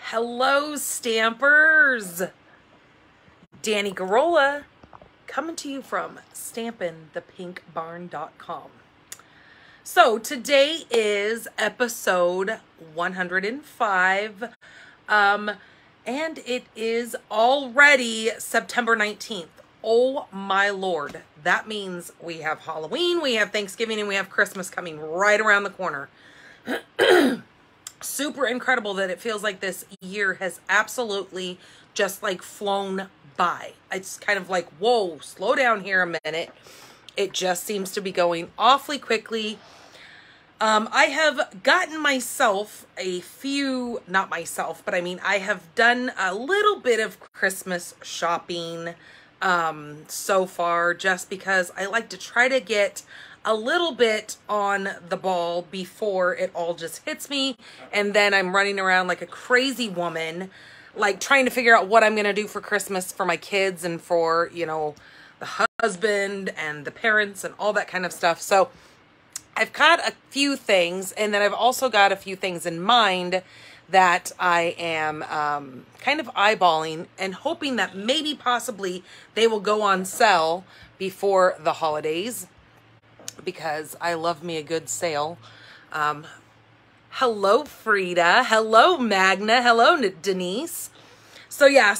Hello, Stampers! Danny Garola coming to you from stampinthepinkbarn.com. So today is episode 105, and it is already September 19th. Oh my Lord. That means we have Halloween, we have Thanksgiving, and we have Christmas coming right around the corner. Super incredible that it feels like this year has absolutely just like flown by. It's kind of like, whoa, slow down here a minute. It just seems to be going awfully quickly. I have gotten myself a few, not myself, but I mean, I have done a little bit of Christmas shopping so far, just because I like to try to get a little bit on the ball before it all just hits me, and then I'm running around like a crazy woman, like trying to figure out what I'm gonna do for Christmas for my kids and for, you know, the husband and the parents and all that kind of stuff. So I've got a few things, and then I've also got a few things in mind that I am kind of eyeballing and hoping that maybe possibly they will go on sale before the holidays, because I love me a good sale. Hello, Frida. Hello, Magna. Hello, Denise. So yeah,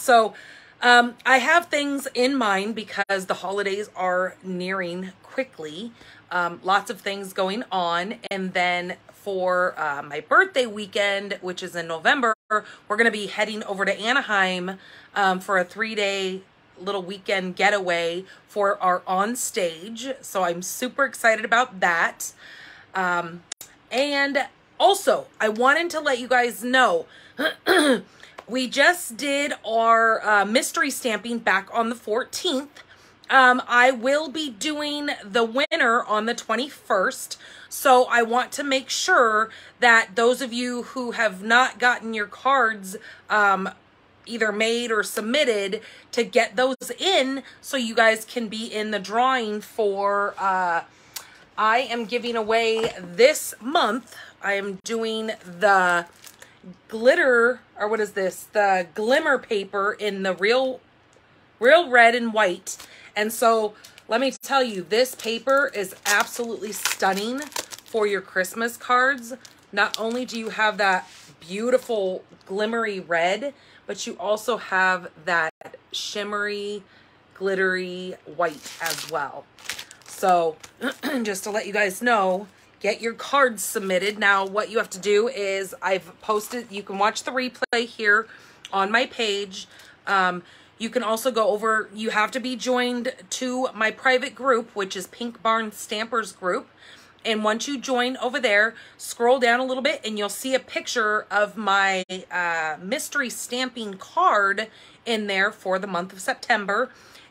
I have things in mind because the holidays are nearing quickly. Lots of things going on. And then for my birthday weekend, which is in November, we're going to be heading over to Anaheim for a 3-day little weekend getaway for our on stage. So I'm super excited about that. And also I wanted to let you guys know, we just did our mystery stamping back on the 14th. I will be doing the winner on the 21st. So I want to make sure that those of you who have not gotten your cards either made or submitted, to get those in so you guys can be in the drawing for, I am giving away this month, I am doing the glitter, or what is this? The glimmer paper in the real red and white. And so let me tell you, this paper is absolutely stunning for your Christmas cards. Not only do you have that beautiful glimmery red, but you also have that shimmery, glittery white as well. So just to let you guys know, get your cards submitted. Now, what you have to do is I've posted, you can watch the replay here on my page. You can also go over, you have to be joined to my private group, which is Pink Barn Stampers group. And once you join over there, scroll down a little bit and you'll see a picture of my mystery stamping card in there for the month of September.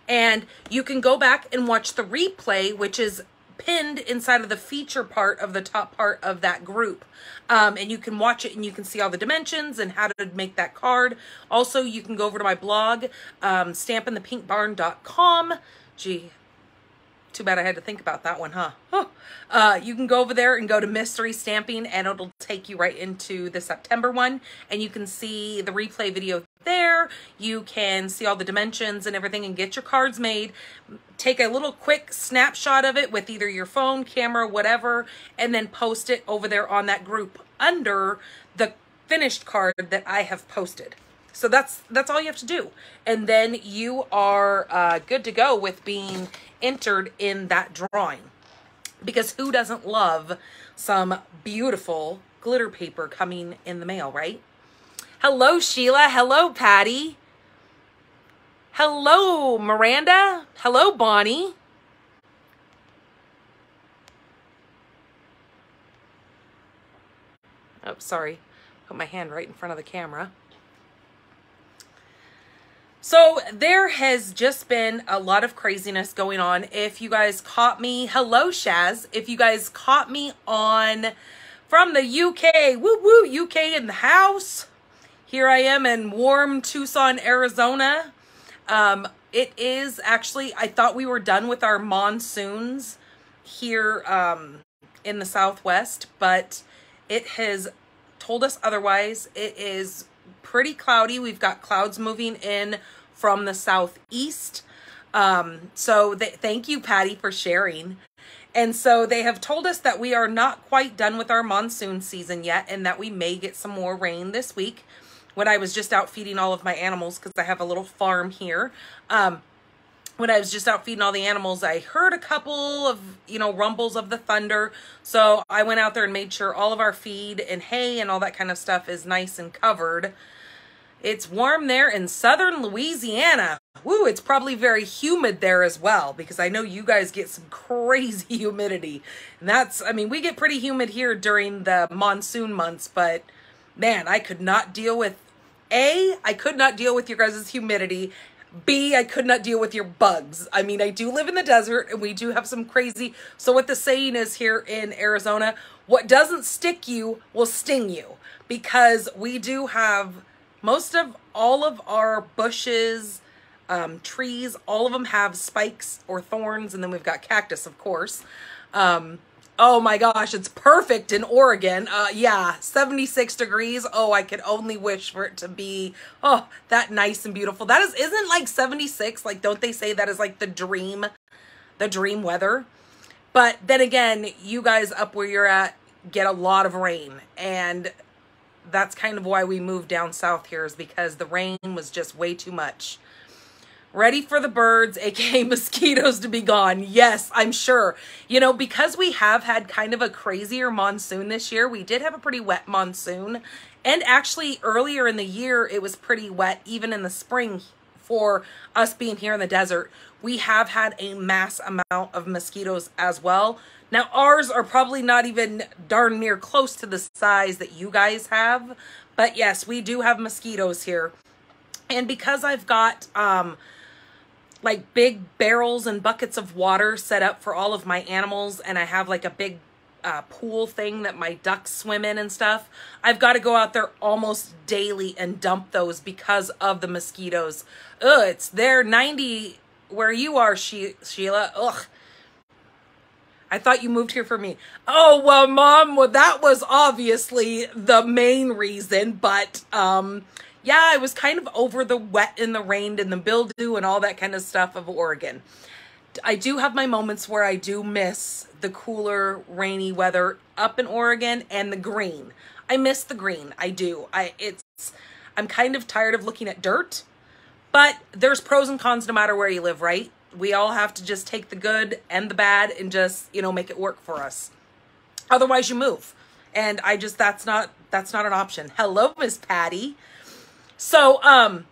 And you can go back and watch the replay, which is pinned inside of the feature part of the top part of that group. And you can watch it and you can see all the dimensions and how to make that card. Also, you can go over to my blog, stampinthepinkbarn.com. Gee, too bad I had to think about that one, huh? You can go over there and go to mystery stamping, and it'll take you right into the September one, and you can see the replay video there. You can see all the dimensions and everything and get your cards made. Take a little quick snapshot of it with either your phone, camera, whatever, and then post it over there on that group under the finished card that I have posted. So that's all you have to do. And then you are good to go with being entered in that drawing. Because who doesn't love some beautiful glitter paper coming in the mail, right? Hello, Sheila. Hello, Patty. Hello, Miranda. Hello, Bonnie. Oh, sorry. Put my hand right in front of the camera. So there has just been a lot of craziness going on. If you guys caught me, hello Shaz. If you guys caught me on from the UK, woo woo, UK in the house. Here I am in warm Tucson, Arizona. It is actually, I thought we were done with our monsoons here in the Southwest, but it has told us otherwise. It is pretty cloudy. We've got clouds moving in from the southeast. So thank you, Patty, for sharing. And so they have told us that we are not quite done with our monsoon season yet, and that we may get some more rain this week. When I was just out feeding all of my animals, because I have a little farm here, when I was just out feeding all the animals, I heard a couple of, rumbles of the thunder. So I went out there and made sure all of our feed and hay and all that kind of stuff is nice and covered. It's warm there in southern Louisiana. Woo, it's probably very humid there as well, because I know you guys get some crazy humidity. And we get pretty humid here during the monsoon months, but man, I could not deal with, I could not deal with your guys' humidity. B, I could not deal with your bugs. I do live in the desert and we do have some crazy, so what the saying is here in Arizona, what doesn't stick you will sting you, because we do have most of all of our bushes, trees, all of them have spikes or thorns, and then we've got cactus, of course. Oh my gosh, it's perfect in Oregon. Yeah, 76 degrees. Oh, I could only wish for it to be, that nice and beautiful. That isn't like 76, like don't they say that is like the dream weather? But then again, you guys up where you're at get a lot of rain, and that's kind of why we moved down south here, is because the rain was just way too much. Ready for the birds, aka mosquitoes, to be gone. Yes, I'm sure. Because we have had kind of a crazier monsoon this year, we did have a pretty wet monsoon. And actually earlier in the year, it was pretty wet, even in the spring for us being here in the desert. We have had a mass amount of mosquitoes as well. Now, ours are probably not even darn near close to the size that you guys have. But yes, we do have mosquitoes here. And because I've got like big barrels and buckets of water set up for all of my animals, and I have like a big pool thing that my ducks swim in and stuff, I've got to go out there almost daily and dump those because of the mosquitoes. Ugh, it's there 90 where you are, Sheila. Ugh. I thought you moved here for me. Oh, well, Mom, that was obviously the main reason, but yeah, I was kind of over the wet and the rain and the mildew and all that kind of stuff of Oregon. I do have my moments where I do miss the cooler, rainy weather up in Oregon, and the green. I miss the green. I do. I'm kind of tired of looking at dirt, but there's pros and cons no matter where you live, right? We all have to just take the good and the bad and just, make it work for us. Otherwise you move. And that's not an option. Hello, Miss Patty. So, oh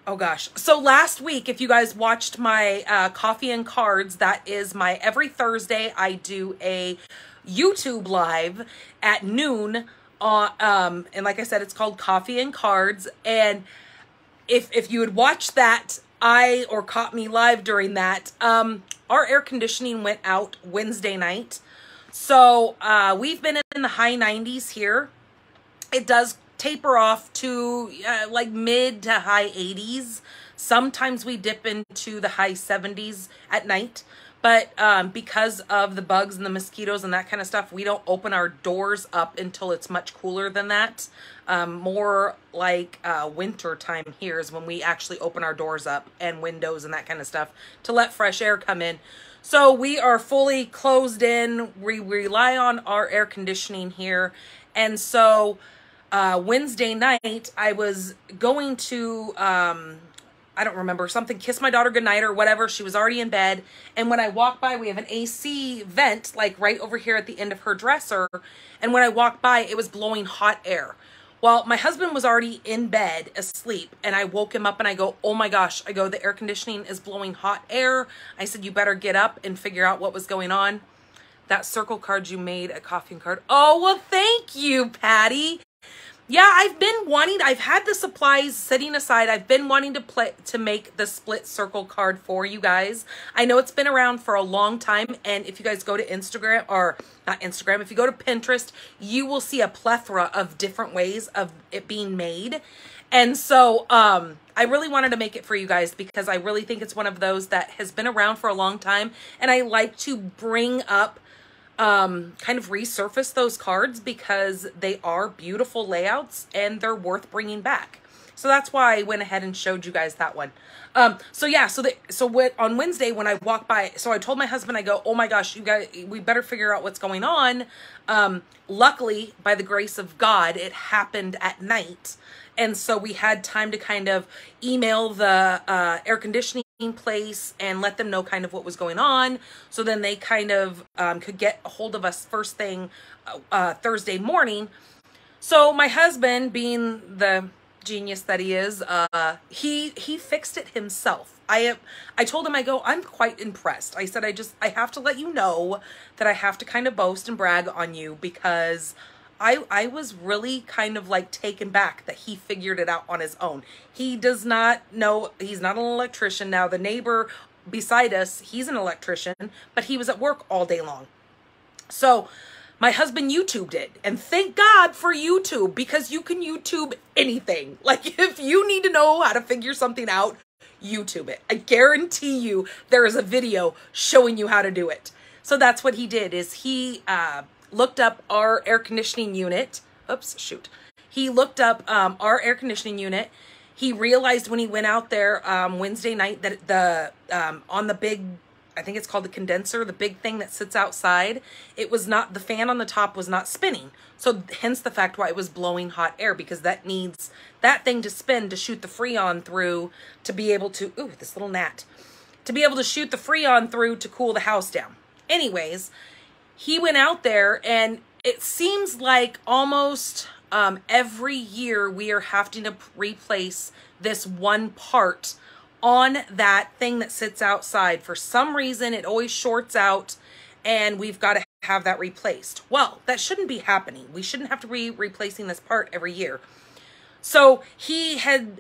gosh. So last week, if you guys watched my Coffee and Cards, that is every Thursday I do a YouTube live at noon. And like I said, it's called Coffee and Cards. And if you had watched that, or caught me live during that, our air conditioning went out Wednesday night. So we've been in the high 90s here. It does taper off to like mid to high 80s. Sometimes we dip into the high 70s at night. But because of the bugs and the mosquitoes and that kind of stuff, we don't open our doors up until it's much cooler than that. More like winter time here is when we actually open our doors up and windows and that kind of stuff to let fresh air come in. So we are fully closed in. We rely on our air conditioning here. And so Wednesday night, I was going to... I don't remember, something, kiss my daughter goodnight or whatever. She was already in bed. And when I walked by, we have an AC vent, like right over here at the end of her dresser. And when I walked by, it was blowing hot air. Well, my husband was already in bed asleep, and I woke him up and I go, oh my gosh, I go, the air conditioning is blowing hot air. I said, you better get up and figure out what was going on. That circle card you made at Coffee and Card. Oh, well, thank you, Patty. Yeah, I've had the supplies sitting aside. I've been wanting to make the split circle card for you guys. I know it's been around for a long time. And if you guys go to Instagram, or not Instagram, if you go to Pinterest, you will see a plethora of different ways of it being made. And so I really wanted to make it for you guys because I really think it's one of those that has been around for a long time. And I like to bring up kind of resurface those cards because they are beautiful layouts and they're worth bringing back. So that's why I went ahead and showed you guys that one. So yeah, on Wednesday when I walked by, so I told my husband, I go, oh my gosh, you guys, we better figure out what's going on. Luckily, by the grace of God, it happened at night. And so we had time to kind of email the air conditioning place and let them know kind of what was going on. So then they kind of could get a hold of us first thing Thursday morning. So my husband, being the genius that he is, he fixed it himself. I told him, I go, I'm quite impressed. I said, I have to let you know that I have to kind of boast and brag on you because I was really kind of like taken back that he figured it out on his own. He does not know, he's not an electrician. Now the neighbor beside us, he's an electrician, but he was at work all day long. So my husband YouTubed it, and thank God for YouTube, because you can YouTube anything. Like if you need to know how to figure something out, YouTube it. I guarantee you there is a video showing you how to do it. So that's what he did, is he looked up our air conditioning unit. Oops, shoot. He looked up our air conditioning unit. He realized when he went out there Wednesday night that the on the big, I think it's called the condenser, the big thing that sits outside, it was not, the fan on the top was not spinning. So hence the fact why it was blowing hot air, because that needs that thing to spin to shoot the Freon through to be able to, ooh, this little gnat, to be able to shoot the Freon through to cool the house down. Anyways, he went out there, and it seems like almost every year we are having to replace this one part on that thing that sits outside. For some reason, it always shorts out, and we've got to have that replaced. Well, that shouldn't be happening. We shouldn't have to be replacing this part every year. So he had,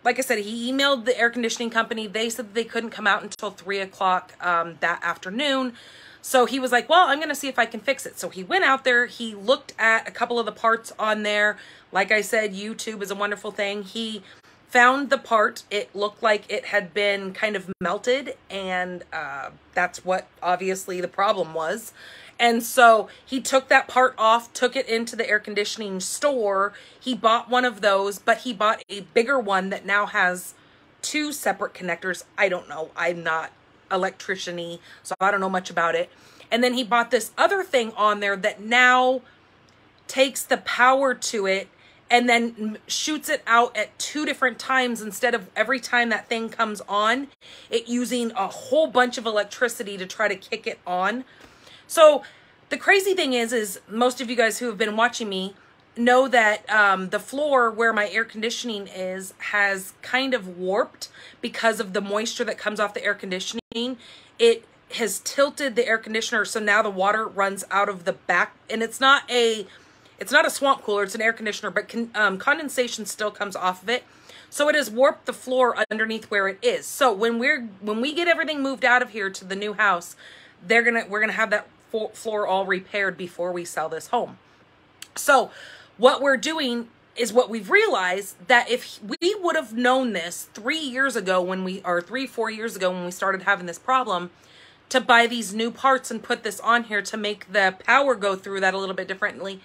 like I said, he emailed the air conditioning company. They said that they couldn't come out until 3 o'clock that afternoon. So he was like, well, I'm going to see if I can fix it. So he went out there. He looked at a couple of the parts on there. Like I said, YouTube is a wonderful thing. He found the part. It looked like it had been kind of melted, and that's what obviously the problem was. And so he took that part off, took it into the air conditioning store. He bought one of those, but he bought a bigger one that now has 2 separate connectors. I don't know. I'm not electrician-y, so I don't know much about it. And then he bought this other thing on there that now takes the power to it and then shoots it out at 2 different times, instead of every time that thing comes on, it using a whole bunch of electricity to try to kick it on. So the crazy thing is most of you guys who have been watching me know that the floor where my air conditioning is has kind of warped because of the moisture that comes off the air conditioning. It has tilted the air conditioner, so now the water runs out of the back, and it's not a swamp cooler, it's an air conditioner, but condensation still comes off of it. So it has warped the floor underneath where it is. So when we get everything moved out of here to the new house, we're gonna have that floor all repaired before we sell this home. So what we're doing is, what we've realized, that if we would have known this 3 years ago when 4 years ago when we started having this problem, to buy these new parts and put this on here to make the power go through that a little bit differently,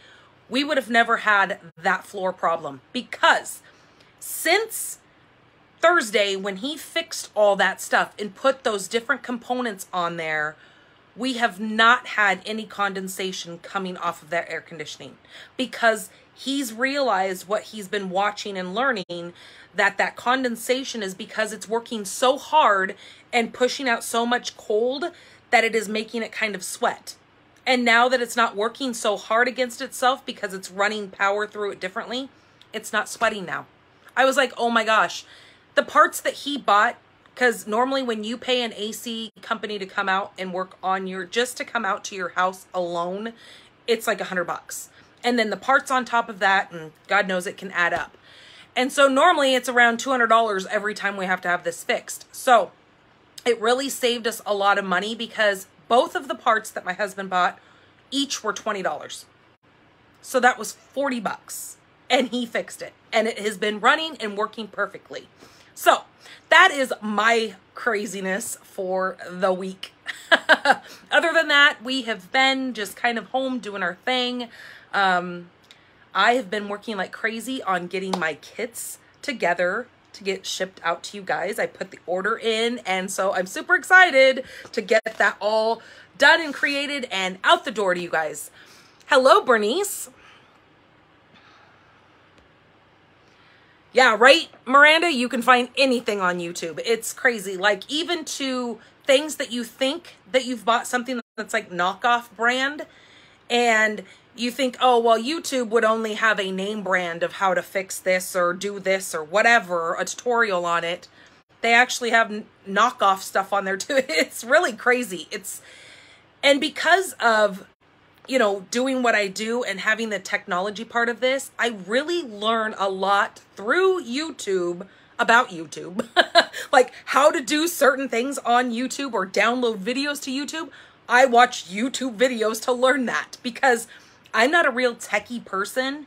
we would have never had that floor problem. Because since Thursday, when he fixed all that stuff and put those different components on there, we have not had any condensation coming off of that air conditioning, because he's realized what he's been watching and learning, that condensation is because it's working so hard and pushing out so much cold that it is making it kind of sweat. And now that it's not working so hard against itself because it's running power through it differently, it's not sweating now. I was like, oh my gosh, the parts that he bought, because normally when you pay an AC company to come out and work on just to come out to your house alone, it's like $100. And then the parts on top of that, and God knows it can add up. And so normally it's around $200 every time we have to have this fixed. So it really saved us a lot of money, because both of the parts that my husband bought, each were $20. So that was $40, and he fixed it. And it has been running and working perfectly. So that is my craziness for the week. Other than that, we have been just kind of home doing our thing. I have been working like crazy on getting my kits together to get shipped out to you guys. I put the order in, and so I'm super excited to get that all done and created and out the door to you guys. Hello, Bernice. Yeah, right, Miranda? You can find anything on YouTube. It's crazy. Like, even to things that you think that you've bought something that's like knockoff brand, and you think, oh, well, YouTube would only have a name brand of how to fix this or do this or whatever, a tutorial on it. They actually have knockoff stuff on there too. It's really crazy. And because of, you know, doing what I do and having the technology part of this, I really learn a lot through YouTube about YouTube. Like how to do certain things on YouTube or download videos to YouTube. I watch YouTube videos to learn that because I'm not a real techie person.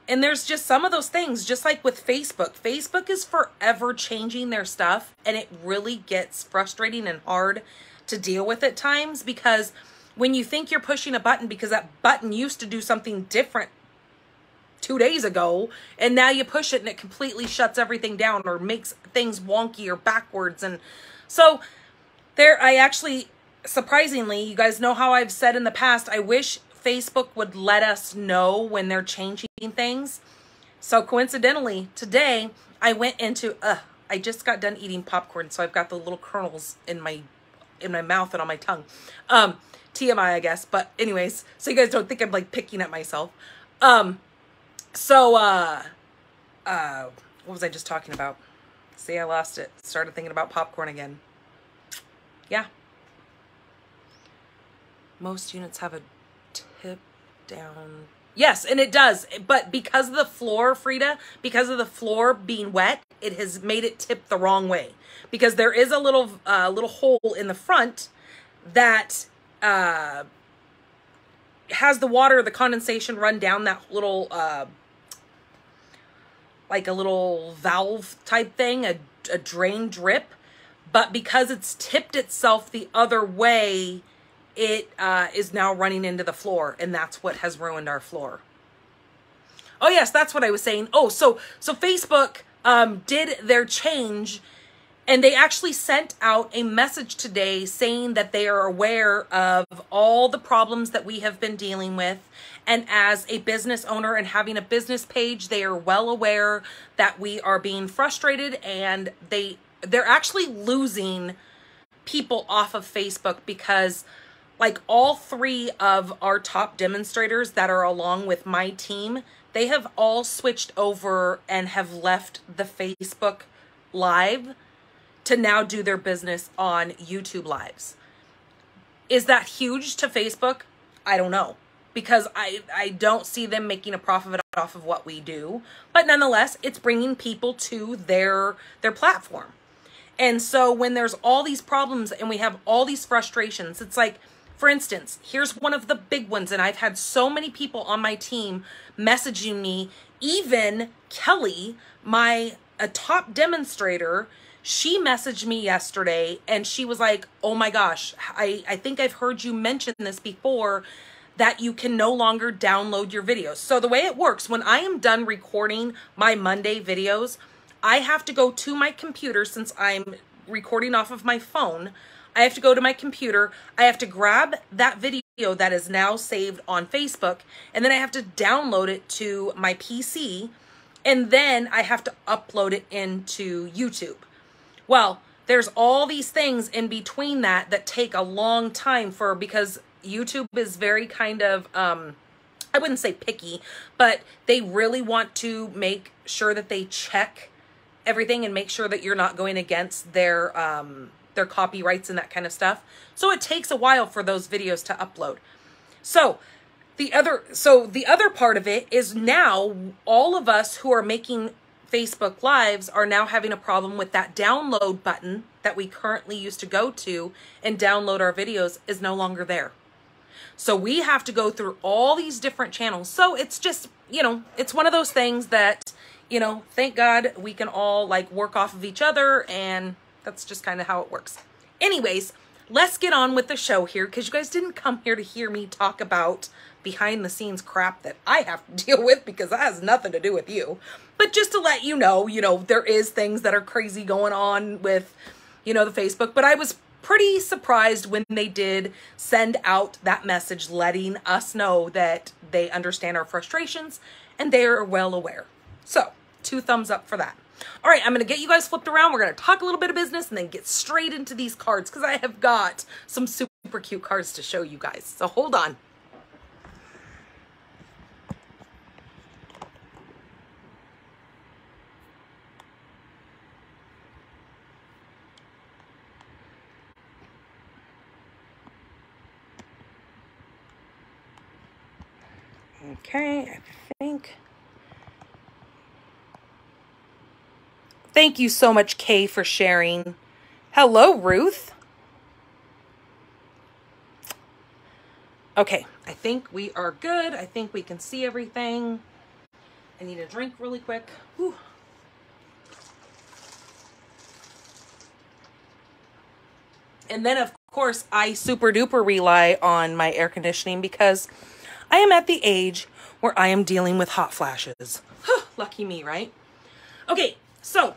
And there's just some of those things, just like with Facebook. Facebook is forever changing their stuff, and it really gets frustrating and hard to deal with at times, because when you think you're pushing a button because that button used to do something different 2 days ago, and now you push it and it completely shuts everything down or makes things wonky or backwards. And so I actually, surprisingly, you guys know how I've said in the past, I wish Facebook would let us know when they're changing things. So coincidentally, today I went into, I just got done eating popcorn, so I've got the little kernels in my mouth and on my tongue. TMI, I guess. But anyways, so you guys don't think I'm like picking at myself. What was I just talking about? See, I lost it. Started thinking about popcorn again. Yeah. Most units have a tip down. Yes, and it does. But because of the floor, Frida, because of the floor being wet, it has made it tip the wrong way. Because there is a little hole in the front that has the water, the condensation run down that little, like a little valve type thing, a drain drip. But because it's tipped itself the other way, it is now running into the floor, and that's what has ruined our floor. Oh yes, that's what I was saying. Oh, so Facebook did their change, and they actually sent out a message today saying that they are aware of all the problems that we have been dealing with. And as a business owner and having a business page, they are well aware that we are being frustrated, and they're actually losing people off of Facebook because like all 3 of our top demonstrators that are along with my team, they have all switched over and have left the Facebook Live to now do their business on YouTube Lives. Is that huge to Facebook? I don't know, because I don't see them making a profit off of what we do. But nonetheless, it's bringing people to their platform. And so when there's all these problems and we have all these frustrations, it's like, for instance, here's one of the big ones, and I've had so many people on my team messaging me, even Kelly, a top demonstrator. She messaged me yesterday and she was like, oh my gosh, I think I've heard you mention this before, that you can no longer download your videos. So the way it works, when I am done recording my Monday videos, I have to go to my computer. Since I'm recording off of my phone, I have to go to my computer. I have to grab that video that is now saved on Facebook, and then I have to download it to my PC, and then I have to upload it into YouTube. Well, there's all these things in between that take a long time because YouTube is very kind of, I wouldn't say picky, but they really want to make sure that they check everything and make sure that you're not going against their copyrights and that kind of stuff. So it takes a while for those videos to upload. So the other part of it is now all of us who are making Facebook Lives are now having a problem with that download button that we currently used to go to and download our videos is no longer there. So we have to go through all these different channels. So it's just, you know, it's one of those things that, you know, thank God we can all like work off of each other, and that's just kind of how it works. Anyways, let's get on with the show here, because you guys didn't come here to hear me talk about behind the scenes crap that I have to deal with, because that has nothing to do with you. But just to let you know, there is things that are crazy going on with, you know, the Facebook. But I was pretty surprised when they did send out that message letting us know that they understand our frustrations and they are well aware. So 2 thumbs up for that. All right, I'm going to get you guys flipped around. We're going to talk a little bit of business and then get straight into these cards, because I have got some super cute cards to show you guys. So hold on. Okay, I think. Thank you so much, Kay, for sharing. Hello, Ruth. Okay, I think we are good. I think we can see everything. I need a drink really quick. Whew. And then, of course, I super duper rely on my air conditioning, because I am at the age where I am dealing with hot flashes. Lucky me, right? Okay, so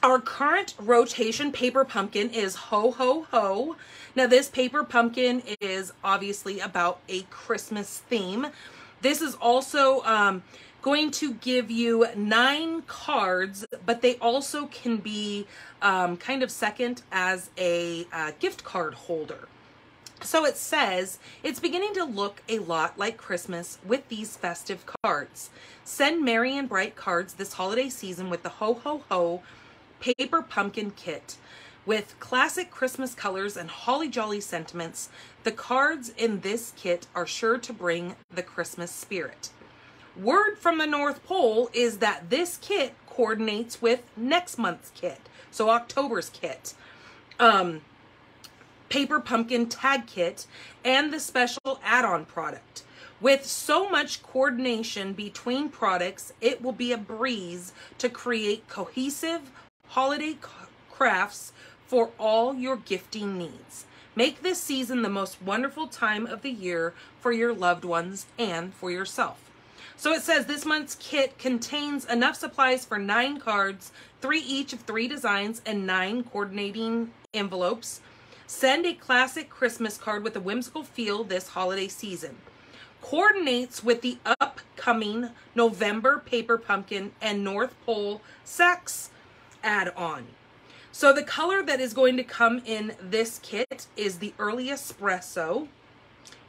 our current rotation paper pumpkin is Ho Ho Ho. Now this paper pumpkin is obviously about a Christmas theme. This is also going to give you 9 cards, but they also can be kind of second as a gift card holder. So it says, it's beginning to look a lot like Christmas with these festive cards. Send merry and bright cards this holiday season with the Ho Ho Ho Paper Pumpkin Kit. With classic Christmas colors and holly jolly sentiments, the cards in this kit are sure to bring the Christmas spirit. Word from the North Pole is that this kit coordinates with next month's kit, so October's kit. Paper Pumpkin Tag Kit, and the special add-on product. With so much coordination between products, it will be a breeze to create cohesive holiday crafts for all your gifting needs. Make this season the most wonderful time of the year for your loved ones and for yourself. So it says this month's kit contains enough supplies for 9 cards, 3 each of 3 designs, and 9 coordinating envelopes. Send a classic Christmas card with a whimsical feel this holiday season. Coordinates with the upcoming November Paper Pumpkin and North Pole Sacks add-on. So the color that is going to come in this kit is the Early Espresso,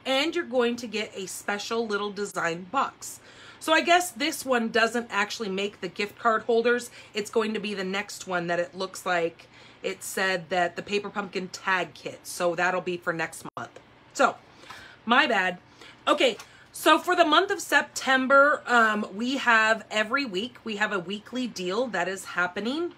and you're going to get a special little design box. So I guess this one doesn't actually make the gift card holders. It's going to be the next one that it looks like it said that the Paper Pumpkin Tag Kit. So that'll be for next month. So, my bad. Okay, so for the month of September, we have every week, we have a weekly deal that is happening.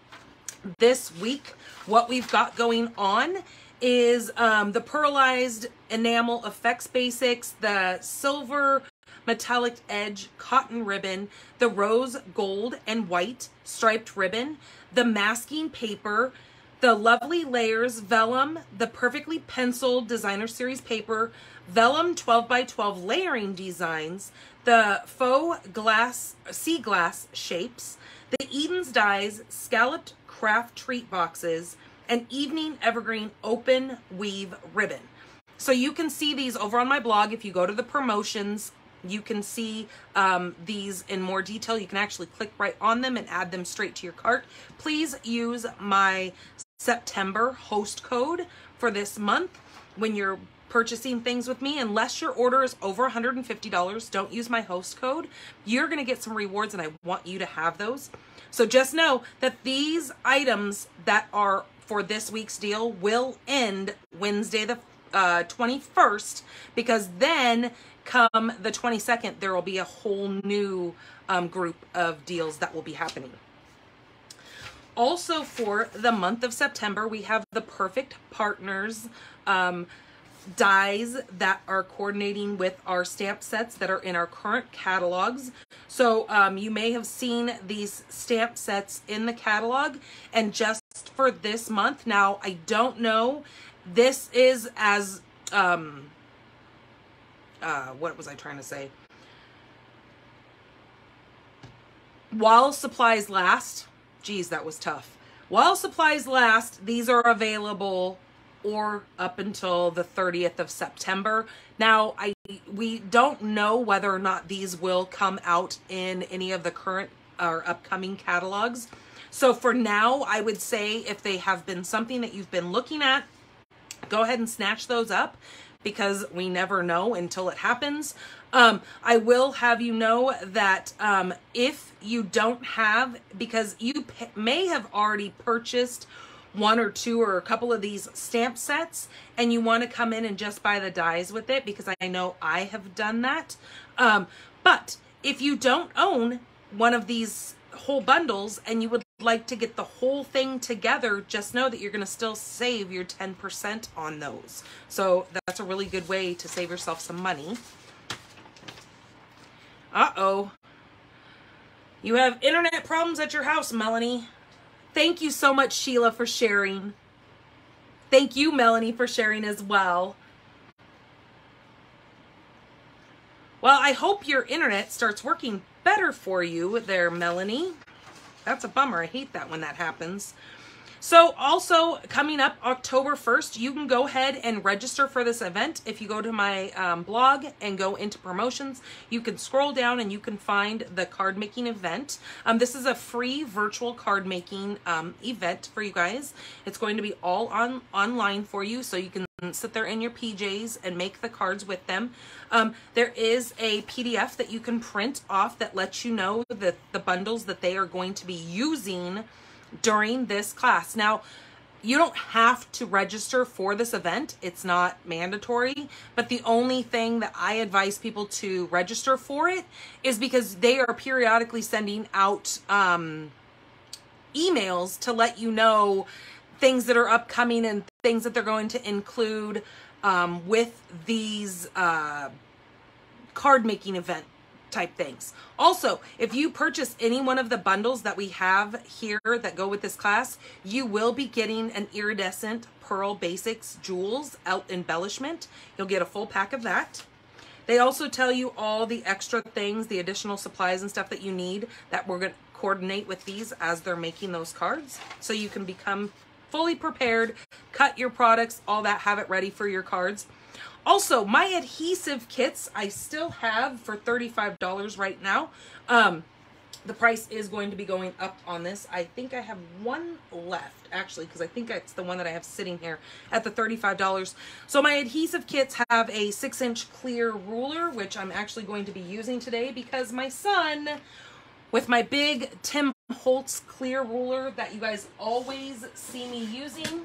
This week, what we've got going on is the Pearlized Enamel Effects Basics, the Silver Metallic Edge Cotton Ribbon, the Rose Gold and White Striped Ribbon, the Masking Paper, the Lovely Layers Vellum, the Perfectly Penciled Designer Series Paper, Vellum 12x12 Layering Designs, the Faux Glass Sea Glass Shapes, the Eden's Dies Scalloped Craft Treat Boxes, and Evening Evergreen Open Weave Ribbon. So you can see these over on my blog. If you go to the promotions, you can see these in more detail. You can actually click right on them and add them straight to your cart. Please use my September host code for this month when you're purchasing things with me. Unless your order is over $150, don't use my host code. You're going to get some rewards, and I want you to have those. So just know that these items that are for this week's deal will end Wednesday the 21st, because then come the 22nd, there will be a whole new group of deals that will be happening. Also for the month of September, we have the Perfect Partners dies that are coordinating with our stamp sets that are in our current catalogs. So you may have seen these stamp sets in the catalog, and just for this month, now I don't know, this is as, what was I trying to say? While supplies last, geez, that was tough. While supplies last, these are available or up until the 30th of September. Now, we don't know whether or not these will come out in any of the current or upcoming catalogs. So for now, I would say if they have been something that you've been looking at, go ahead and snatch those up, because we never know until it happens. I will have you know that if you don't have, because you may have already purchased one or two or a couple of these stamp sets and you want to come in and just buy the dies with it, because I know I have done that. But if you don't own one of these whole bundles and you would like to get the whole thing together, just know that you're going to still save your 10% on those. So that's a really good way to save yourself some money. Uh-oh. You have internet problems at your house, Melanie. Thank you so much, Sheila, for sharing. Thank you, Melanie, for sharing as well. Well, I hope your internet starts working better for you there, Melanie. That's a bummer. I hate that when that happens. So also coming up October 1st, you can go ahead and register for this event. If you go to my blog and go into promotions, you can scroll down and you can find the card making event. This is a free virtual card making event for you guys. It's going to be all online for you, so you can sit there in your PJs and make the cards with them. There is a PDF that you can print off that lets you know the bundles that they are going to be using during this class. Now, you don't have to register for this event. It's not mandatory, but the only thing that I advise people to register for it is because they are periodically sending out emails to let you know things that are upcoming and things that they're going to include with these card making event type things. Also, if you purchase any one of the bundles that we have here that go with this class, you will be getting an iridescent Pearl Basics Jewels out embellishment. You'll get a full pack of that. They also tell you all the extra things, the additional supplies and stuff that you need that we're going to coordinate with these as they're making those cards, so you can become fully prepared, cut your products, all that, have it ready for your cards. Also, my adhesive kits I still have for $35 right now. The price is going to be going up on this. I think I have one left, actually, because I think it's the one that I have sitting here at the $35. So my adhesive kits have a 6-inch clear ruler, which I'm actually going to be using today because my son, with my big Tim Holtz clear ruler that you guys always see me using,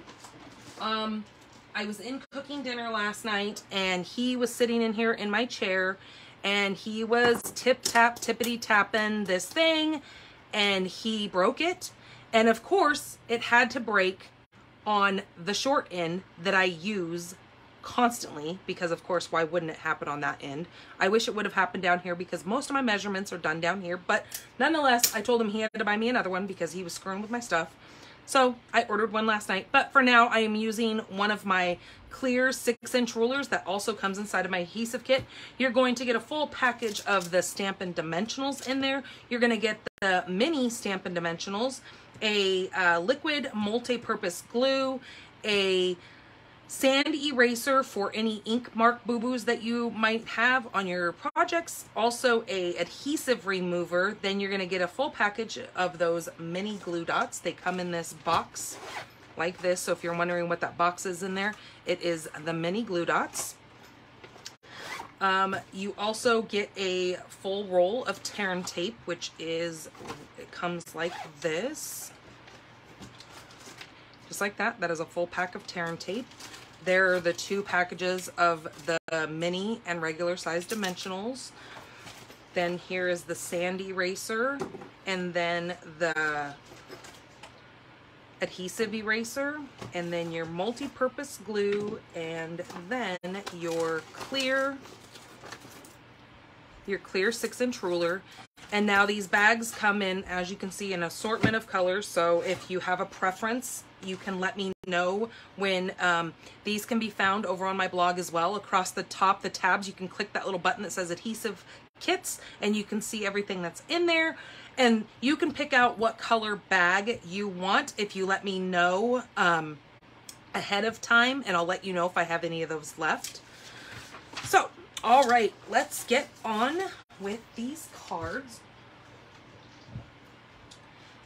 I was in cooking dinner last night and he was sitting in here in my chair and he was tip-tap, tippity-tapping this thing and he broke it. And of course, it had to break on the short end that I use constantly because, of course, why wouldn't it happen on that end? I wish it would have happened down here because most of my measurements are done down here. But nonetheless, I told him he had to buy me another one because he was screwing with my stuff. So I ordered one last night, but for now I am using one of my clear 6-inch rulers that also comes inside of my adhesive kit. You're going to get a full package of the Stampin' Dimensionals in there. You're going to get the mini Stampin' Dimensionals, a liquid multi-purpose glue, a sand eraser for any ink mark boo-boos that you might have on your projects, also a adhesive remover. Then you're going to get a full package of those mini glue dots. They come in this box like this, so if you're wondering what that box is in there, it is the mini glue dots. You also get a full roll of tear and tape, which is, it comes like this, just like that. That is a full pack of tear and tape. There are the 2 packages of the mini and regular size dimensionals. Then here is the sand eraser, and then the adhesive eraser, and then your multi-purpose glue, and then your clear 6-inch ruler. And now these bags come in, as you can see, an assortment of colors. So if you have a preference, you can let me know when these can be found over on my blog as well. Across the top, the tabs, you can click that little button that says adhesive kits, and you can see everything that's in there. And you can pick out what color bag you want if you let me know ahead of time, and I'll let you know if I have any of those left. So, all right, let's get on with these cards.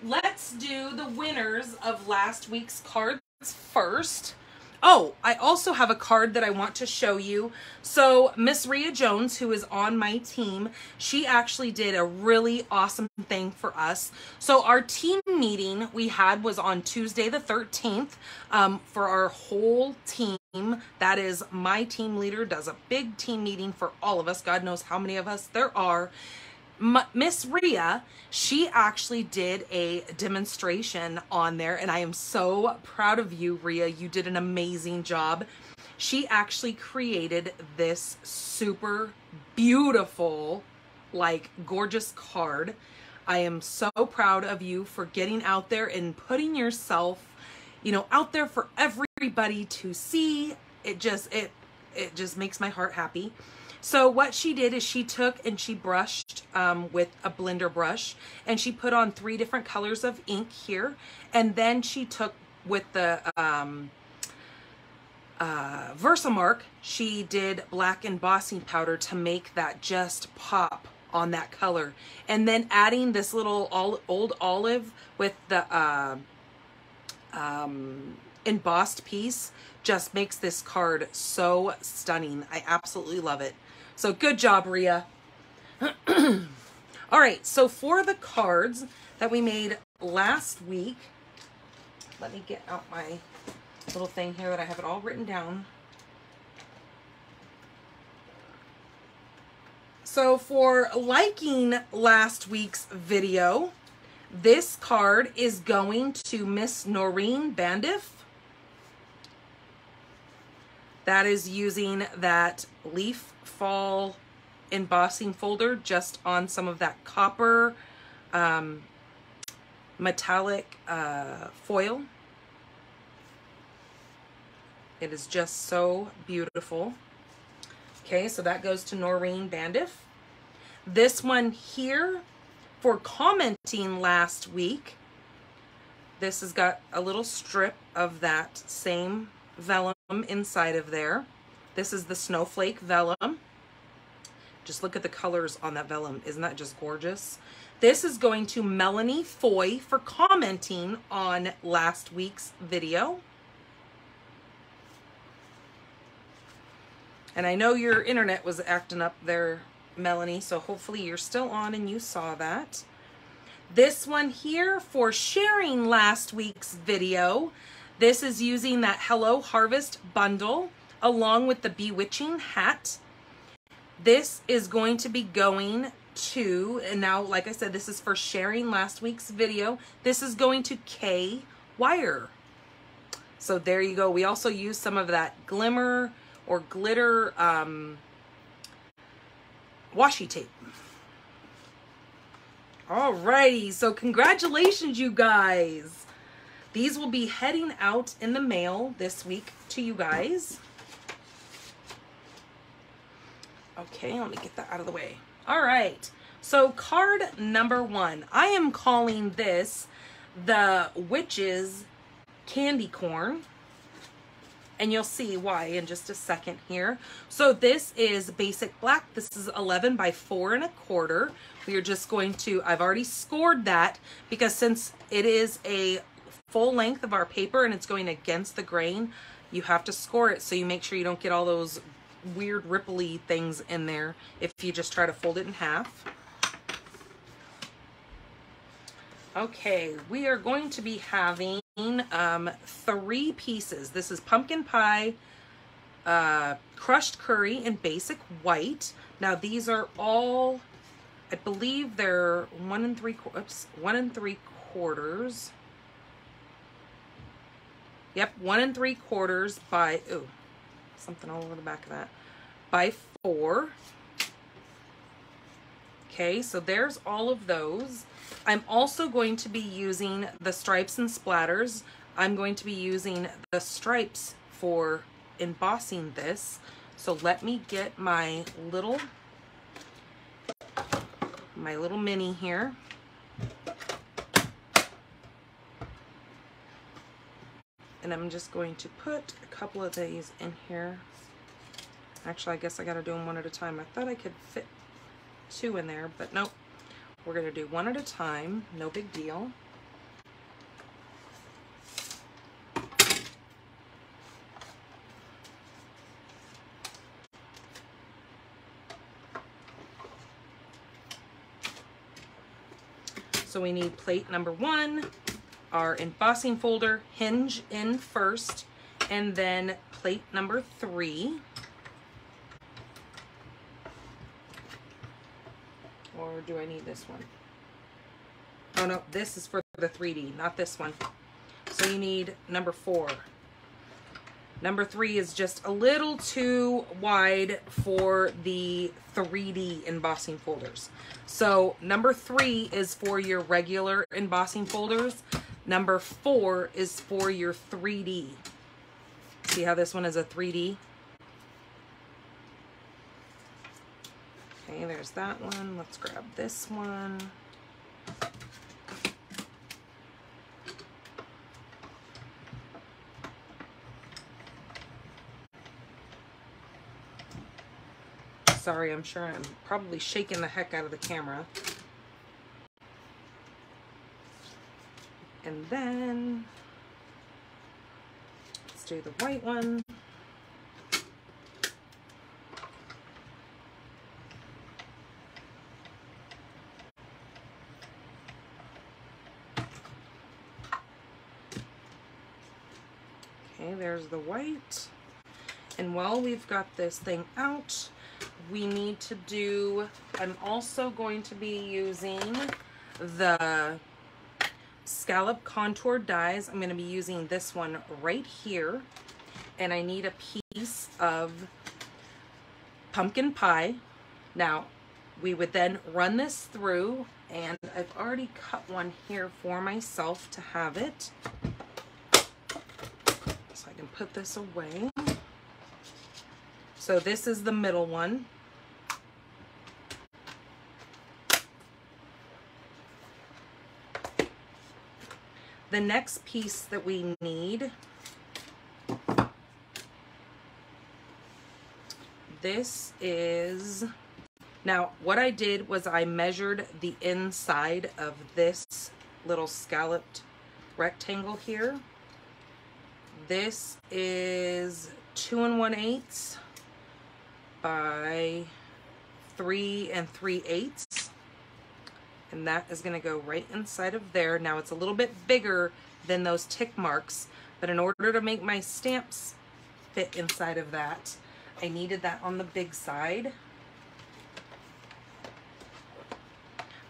Let's do the winners of last week's cards first. Oh, I also have a card that I want to show you. So Miss Rhea Jones, who is on my team, she actually did a really awesome thing for us. So our team meeting we had was on Tuesday the 13th for our whole team. That is, my team leader does a big team meeting for all of us. God knows how many of us there are. Miss Rhea, she actually did a demonstration on there, and I am so proud of you, Rhea. You did an amazing job. She actually created this super beautiful, like, gorgeous card. I am so proud of you for getting out there and putting yourself, you know, out there for everybody to see. It just makes my heart happy. So what she did is she took and she brushed with a blender brush, and she put on 3 different colors of ink here. And then she took with the Versamark, she did black embossing powder to make that just pop on that color. And then adding this little old olive with the embossed piece just makes this card so stunning. I absolutely love it. So good job, Rhea. All right, so for the cards that we made last week, let me get out my little thing here that I have it all written down. So for liking last week's video, this card is going to Miss Noreen Bandiff. That is using that leaf fall embossing folder just on some of that copper metallic foil. It is just so beautiful. Okay, so that goes to Noreen Bandiff. This one here, for commenting last week, this has got a little strip of that same vellum inside of there. This is the snowflake vellum. Just look at the colors on that vellum. Isn't that just gorgeous? This is going to Melanie Foy for commenting on last week's video. And I know your internet was acting up there, Melanie, so hopefully you're still on and you saw that. This one here for sharing last week's video. This is using that Hello Harvest bundle along with the Bewitching hat. This is going to be going to, and now, like I said, this is for sharing last week's video. This is going to Kay Wire. So there you go. We also use some of that glimmer or glitter washi tape. Alrighty, so congratulations, you guys. These will be heading out in the mail this week to you guys. Okay, let me get that out of the way. All right, so card number 1. I am calling this the Witch's Candy Corn, and you'll see why in just a second here. So this is basic black. This is 11 by 4 1/4. We are just going to, I've already scored that because since it is a full length of our paper and it's going against the grain, you have to score it so you make sure you don't get all those weird ripply things in there if you just try to fold it in half. Okay, we are going to be having 3 pieces. This is pumpkin pie, crushed curry, and basic white. Now these are all, I believe they're 1 3/4. Yep, 1 3/4 by, ooh, something all over the back of that, by 4. Okay, so there's all of those. I'm also going to be using the stripes and splatters. I'm going to be using the stripes for embossing this. So let me get my little mini here. And I'm just going to put a couple of these in here. Actually, I guess I gotta do them one at a time. I thought I could fit 2 in there, but nope. We're gonna do 1 at a time, no big deal. So we need plate number 1, our embossing folder, hinge in first, and then plate number 3. Or do I need this one? Oh no, this is for the 3D, not this one. So you need number 4. Number 3 is just a little too wide for the 3D embossing folders. So number 3 is for your regular embossing folders. Number 4 is for your 3D. See how this one is a 3D? Okay, there's that one. Let's grab this one. Sorry, I'm sure I'm probably shaking the heck out of the camera. And then let's do the white one. Okay, there's the white. And while we've got this thing out, we need to do, I'm also going to be using the scallop contour dies. I'm going to be using this one right here. And I need a piece of pumpkin pie. Now, we would then run this through, and I've already cut one here for myself to have it. So I can put this away. So this is the middle one. The next piece that we need, this is, now what I did was I measured the inside of this little scalloped rectangle here. This is 2 1/8 by 3 3/8. And that is going to go right inside of there. Now it's a little bit bigger than those tick marks, but in order to make my stamps fit inside of that, I needed that on the big side.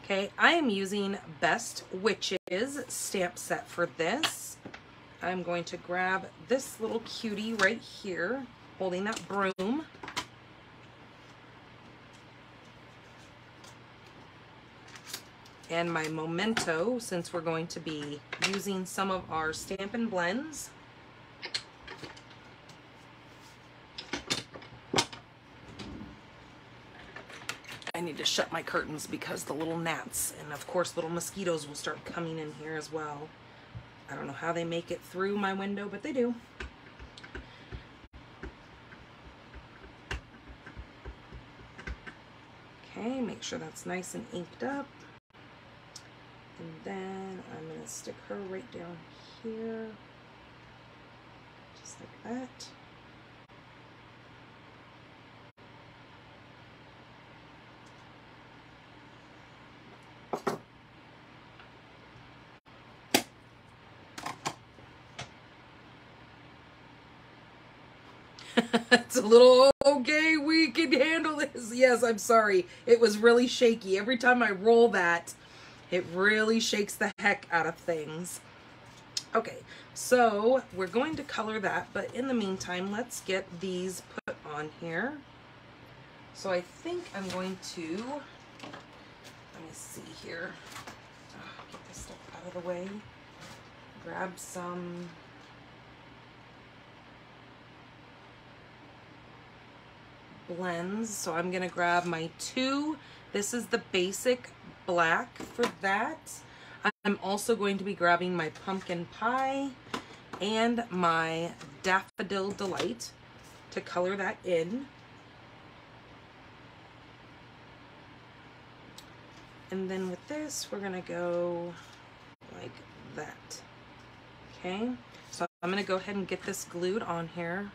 Okay, I am using Best Witches stamp set for this. I'm going to grab this little cutie right here, holding that broom. And my memento, since we're going to be using some of our Stampin' Blends. I need to shut my curtains because the little gnats and of course little mosquitoes will start coming in here as well. I don't know how they make it through my window, but they do. Okay, make sure that's nice and inked up. And then I'm going to stick her right down here, just like that. It's a little, okay, we can handle this. Yes, I'm sorry. It was really shaky. Every time I roll that, it really shakes the heck out of things. Okay, so we're going to color that, but in the meantime, let's get these put on here. So I think I'm going to, let me see here, get this stuff out of the way, grab some blends. So I'm gonna grab my two, this is the basic black for that. I'm also going to be grabbing my pumpkin pie and my daffodil delight to color that in. And then with this, we're gonna go like that. Okay, so I'm gonna go ahead and get this glued on here.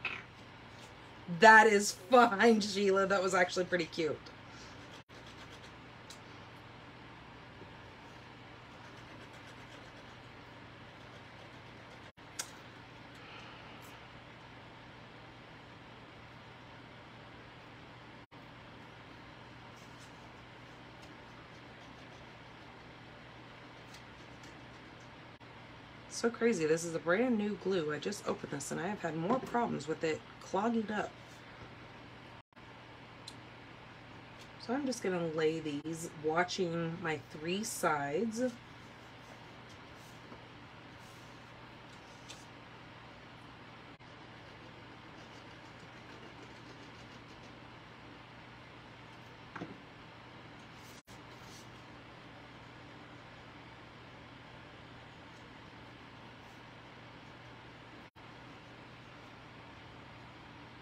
That is fine, Sheila. That was actually pretty cute. So crazy. This is a brand new glue. I just opened this and I have had more problems with it clogging up. So I'm just going to lay these, watching my three sides.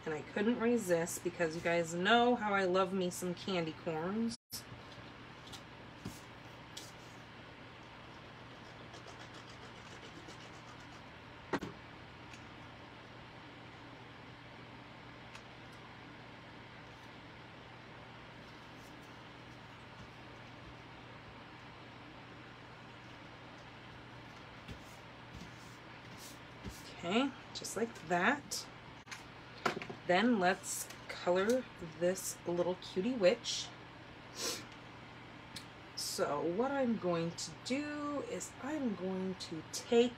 And I couldn't resist because you guys know how I love me some candy corns. Okay, just like that. Then let's color this little cutie witch. So what I'm going to do is I'm going to take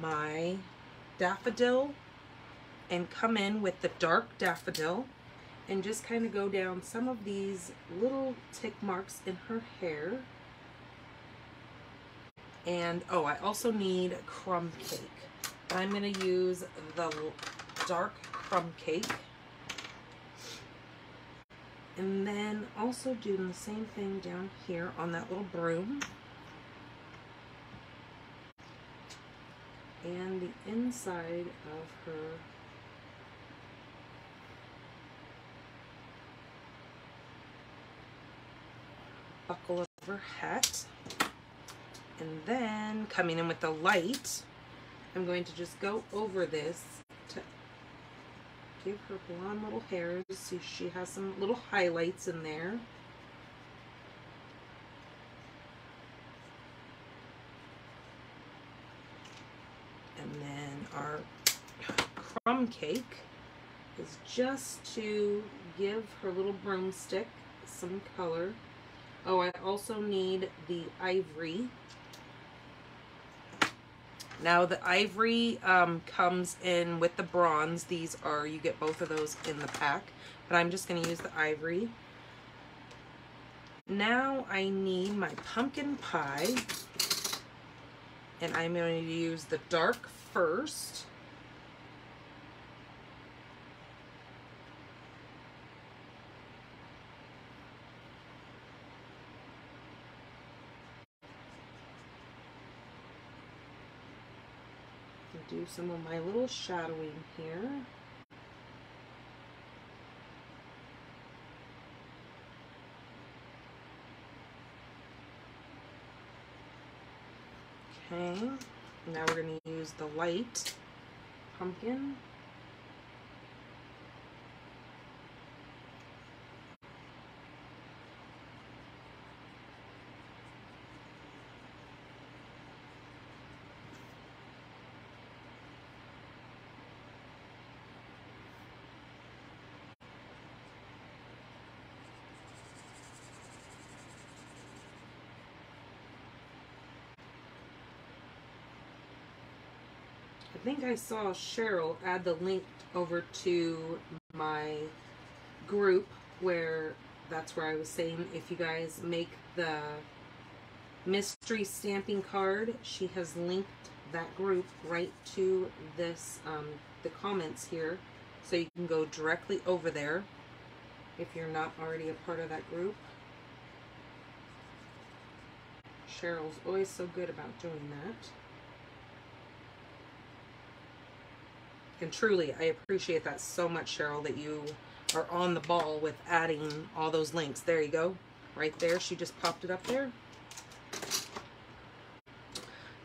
my daffodil and come in with the dark daffodil and just kind of go down some of these little tick marks in her hair. And oh, I also need crumb cake. I'm going to use the dark crumb cake. And then also doing the same thing down here on that little broom. And the inside of her buckle of her hat. And then coming in with the light, I'm going to just go over this to give her blonde little hair. See, she has some little highlights in there. And then our crumb cake is just to give her little broomstick some color. Oh, I also need the ivory. Now the ivory comes in with the bronze. These are, you get both of those in the pack, but I'm just going to use the ivory. Now I need my pumpkin pie, and I'm going to use the dark first. Do some of my little shadowing here. Okay, now we're going to use the light pumpkin. think I saw Cheryl add the link over to my group where that's where I was saying if you guys make the mystery stamping card, she has linked that group right to this, the comments here. So you can go directly over there if you're not already a part of that group. Cheryl's always so good about doing that. And truly, I appreciate that so much, Cheryl, that you are on the ball with adding all those links. There you go. Right there. She just popped it up there.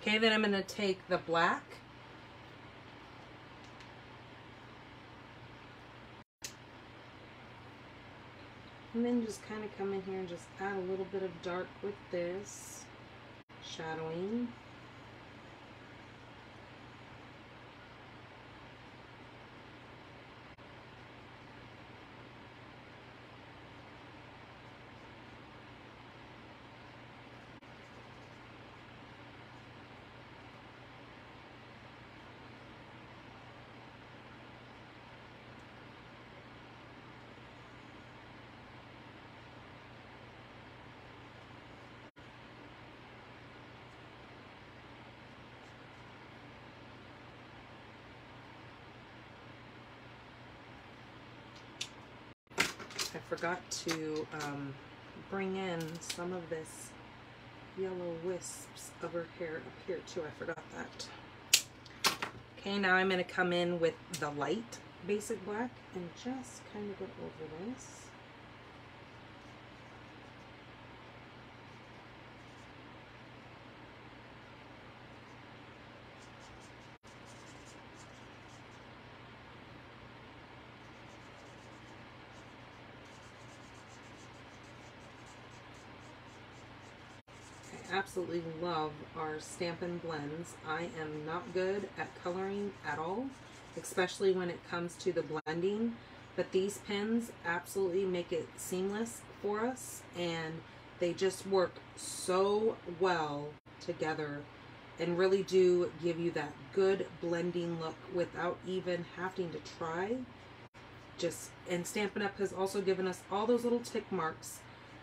Okay, then I'm going to take the black. And then just kind of come in here and just add a little bit of dark with this. Shadowing. I forgot to bring in some of this yellow wisps of her hair up here too. I forgot that. Okay, now I'm going to come in with the light basic black and just kind of go over this. Absolutely love our Stampin' blends. I am not good at coloring at all, especially when it comes to the blending, but these pens absolutely make it seamless for us, and they just work so well together and really do give you that good blending look without even having to try. And Stampin' Up! Has also given us all those little tick marks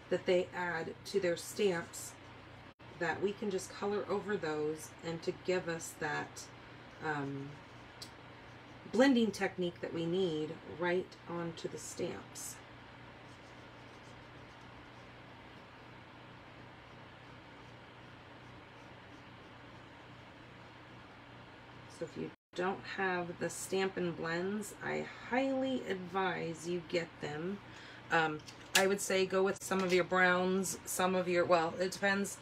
that they add to their stamps that we can just color over those and to give us that blending technique that we need right onto the stamps. So if you don't have the Stampin' blends, I highly advise you get them. I would say go with some of your browns, some of your, well, it depends.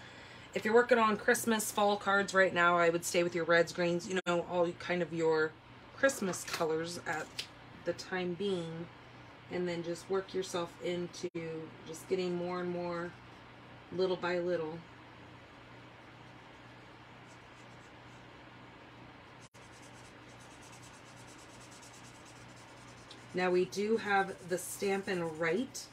If you're working on Christmas fall cards right now, I would stay with your reds, greens, you know, all kind of your Christmas colors at the time being, and then just work yourself into just getting more and more little by little. Now we do have the Stampin' Right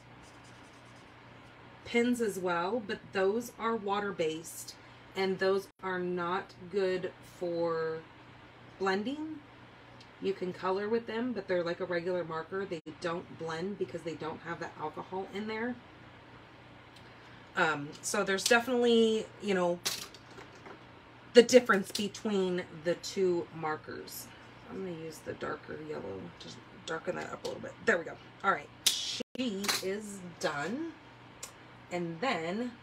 pens as well, but those are water-based and those are not good for blending. You can color with them, but they're like a regular marker. They don't blend because they don't have the alcohol in there. So there's definitely, you know, the difference between the two markers. I'm going to use the darker yellow, just darken that up a little bit. There we go. All right, she is done. And then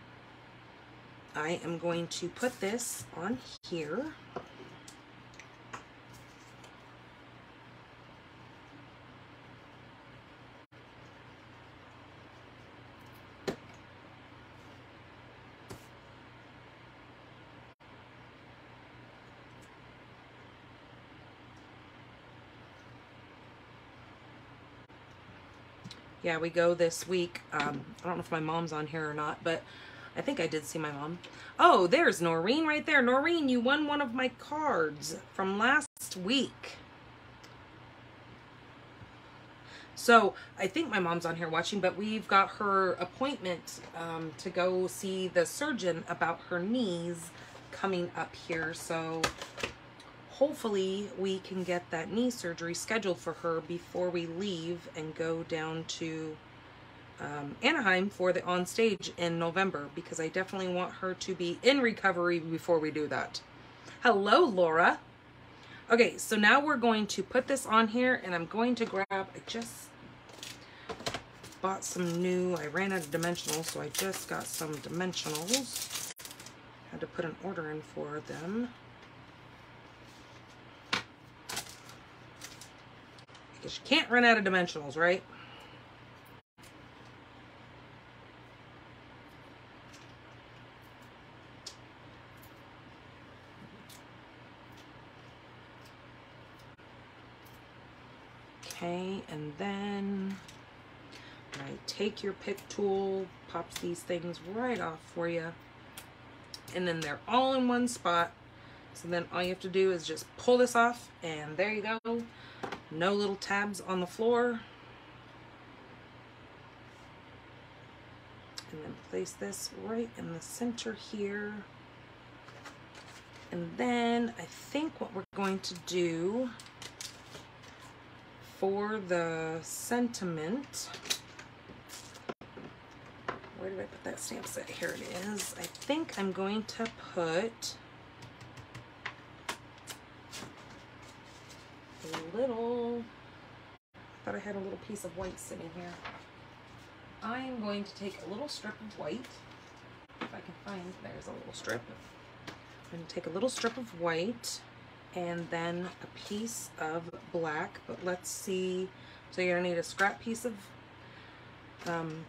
I am going to put this on here. Yeah, we go this week. I don't know if my mom's on here or not, but I think I did see my mom. Oh, there's Noreen right there. Noreen, you won one of my cards from last week. So I think my mom's on here watching, but we've got her appointment to go see the surgeon about her knees coming up here. So hopefully we can get that knee surgery scheduled for her before we leave and go down to Anaheim for the on stage in November, because I definitely want her to be in recovery before we do that. Hello, Laura. Okay, so now we're going to put this on here, and I'm going to grab, I just bought some new, I ran out of dimensionals, so I just got some dimensionals. Had to put an order in for them. Because you can't run out of dimensionals, right? Okay, and then I take your pick tool, pops these things right off for you, and then they're all in one spot. So then all you have to do is just pull this off, and there you go. No little tabs on the floor. And then place this right in the center here. And then I think what we're going to do for the sentiment, where did I put that stamp set? Here it is. I think I'm going to put a little, I thought I had a little piece of white sitting here. I'm going to take a little strip of white, if I can find, there's a little strip. I'm going to take a little strip of white and then a piece of black, but let's see. So you're gonna need a scrap piece of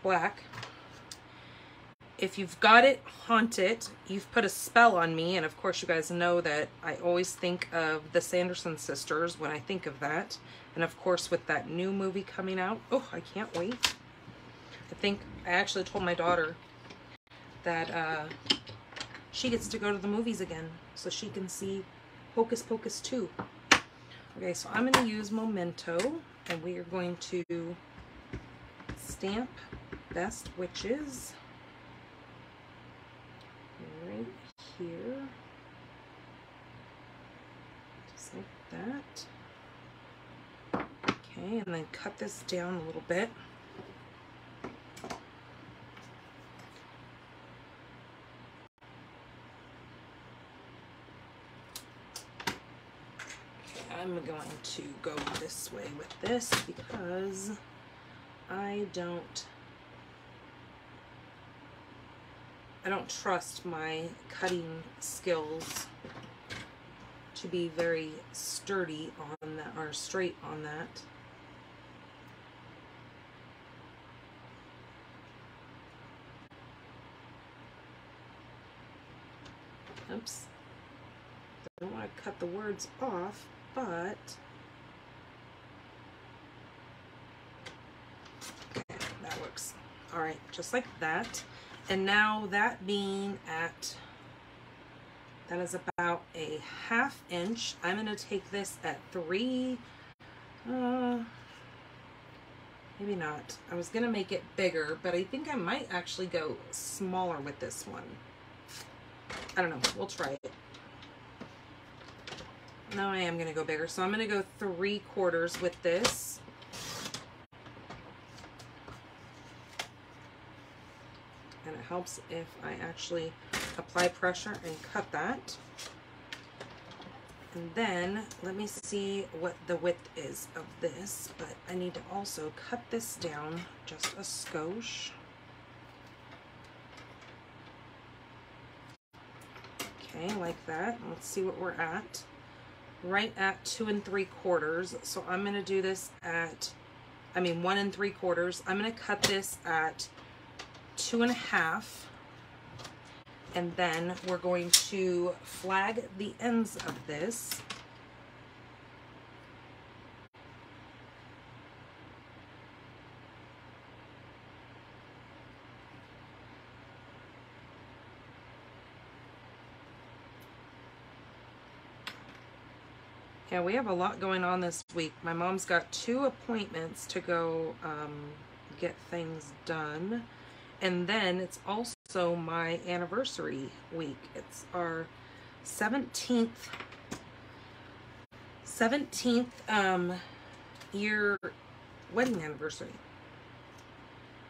black. If you've got it, haunt it. You've put a spell on me, and of course you guys know that I always think of the Sanderson sisters when I think of that. And of course with that new movie coming out, oh, I can't wait. I actually told my daughter that she gets to go to the movies again so she can see Hocus Pocus 2. Okay, so I'm going to use Memento, and we are going to stamp Best Witches right here, just like that. Okay, and then cut this down a little bit. I'm going to go this way with this because I don't trust my cutting skills to be very sturdy on that, or straight on that. Oops. I don't want to cut the words off, but okay, that works. All right, just like that. And now that being at, that is about a ½ inch. I'm going to take this at 3, maybe not. I was going to make it bigger, but I think I might actually go smaller with this one. I don't know. We'll try it. No, I am going to go bigger. So I'm going to go 3/4 with this. And it helps if I actually apply pressure and cut that. And then let me see what the width is of this, but I need to also cut this down just a skosh. Okay, like that. Let's see what we're at. Right at 2 3/4. So I'm going to do this at, 1 3/4. I'm going to cut this at 2 1/2, and then we're going to flag the ends of this. Yeah, we have a lot going on this week. My mom's got 2 appointments to go get things done. And then it's also my anniversary week. It's our 17th 17th year wedding anniversary.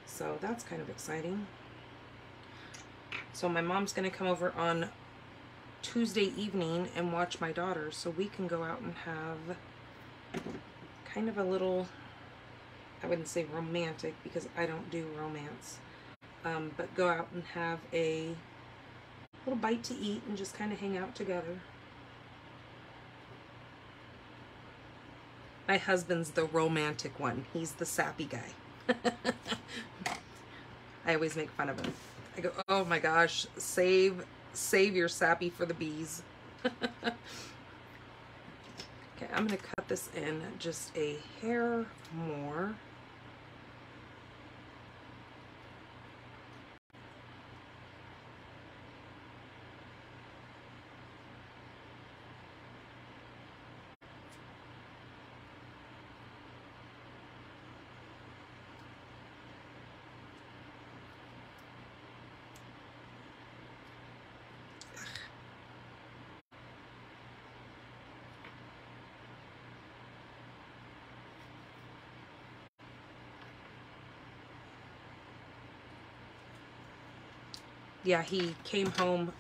So that's kind of exciting. So my mom's gonna come over on Tuesday evening and watch my daughter, so we can go out and have kind of a little, I wouldn't say romantic because I don't do romance, but go out and have a little bite to eat and just kind of hang out together. My husband's the romantic one. He's the sappy guy. I always make fun of him. I go, oh my gosh, save your sappy for the bees. Okay, I'm gonna cut this in just a hair more. Yeah, he came home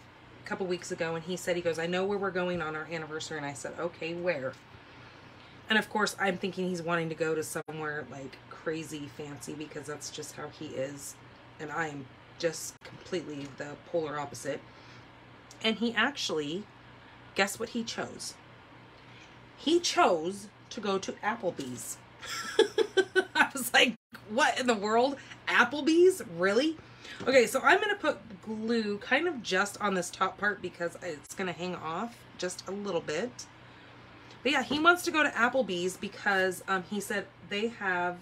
a couple weeks ago and he said, he goes, I know where we're going on our anniversary. And I said, okay, where? And of course, I'm thinking he's wanting to go to somewhere like crazy fancy because that's just how he is. And I am just completely the polar opposite. And he actually, guess what he chose? He chose to go to Applebee's. I was like, what in the world? Applebee's? Really? Okay, so I'm going to put glue kind of just on this top part because it's going to hang off just a little bit. But yeah, he wants to go to Applebee's because he said they have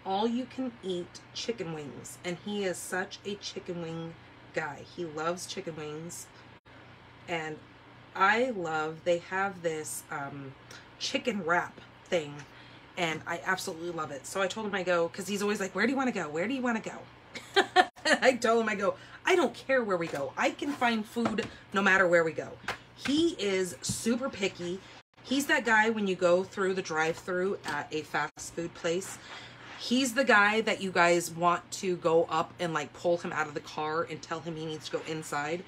all-you-can-eat chicken wings. And he is such a chicken wing guy. He loves chicken wings. And I love, they have this chicken wrap thing. And I absolutely love it. So I told him, I go, because he's always like, where do you want to go? Where do you want to go? I told him, I go, I don't care where we go. I can find food no matter where we go. He is super picky. He's that guy when you go through the drive-thru at a fast food place. He's the guy that you guys want to go up and like pull him out of the car and tell him he needs to go inside.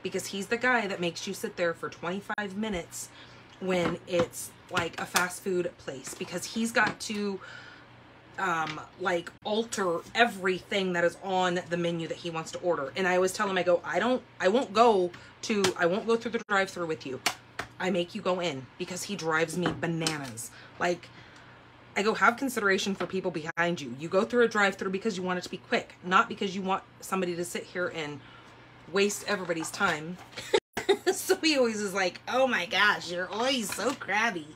Because he's the guy that makes you sit there for 25 minutes when it's like a fast food place. Because he's got to like alter everything that is on the menu that he wants to order. And I always tell him, I go, I won't go through the drive-thru with you. I make you go in because he drives me bananas. Like, I go, have consideration for people behind you. You go through a drive-thru because you want it to be quick, not because you want somebody to sit here and waste everybody's time. So he always is like, oh my gosh, you're always so crabby.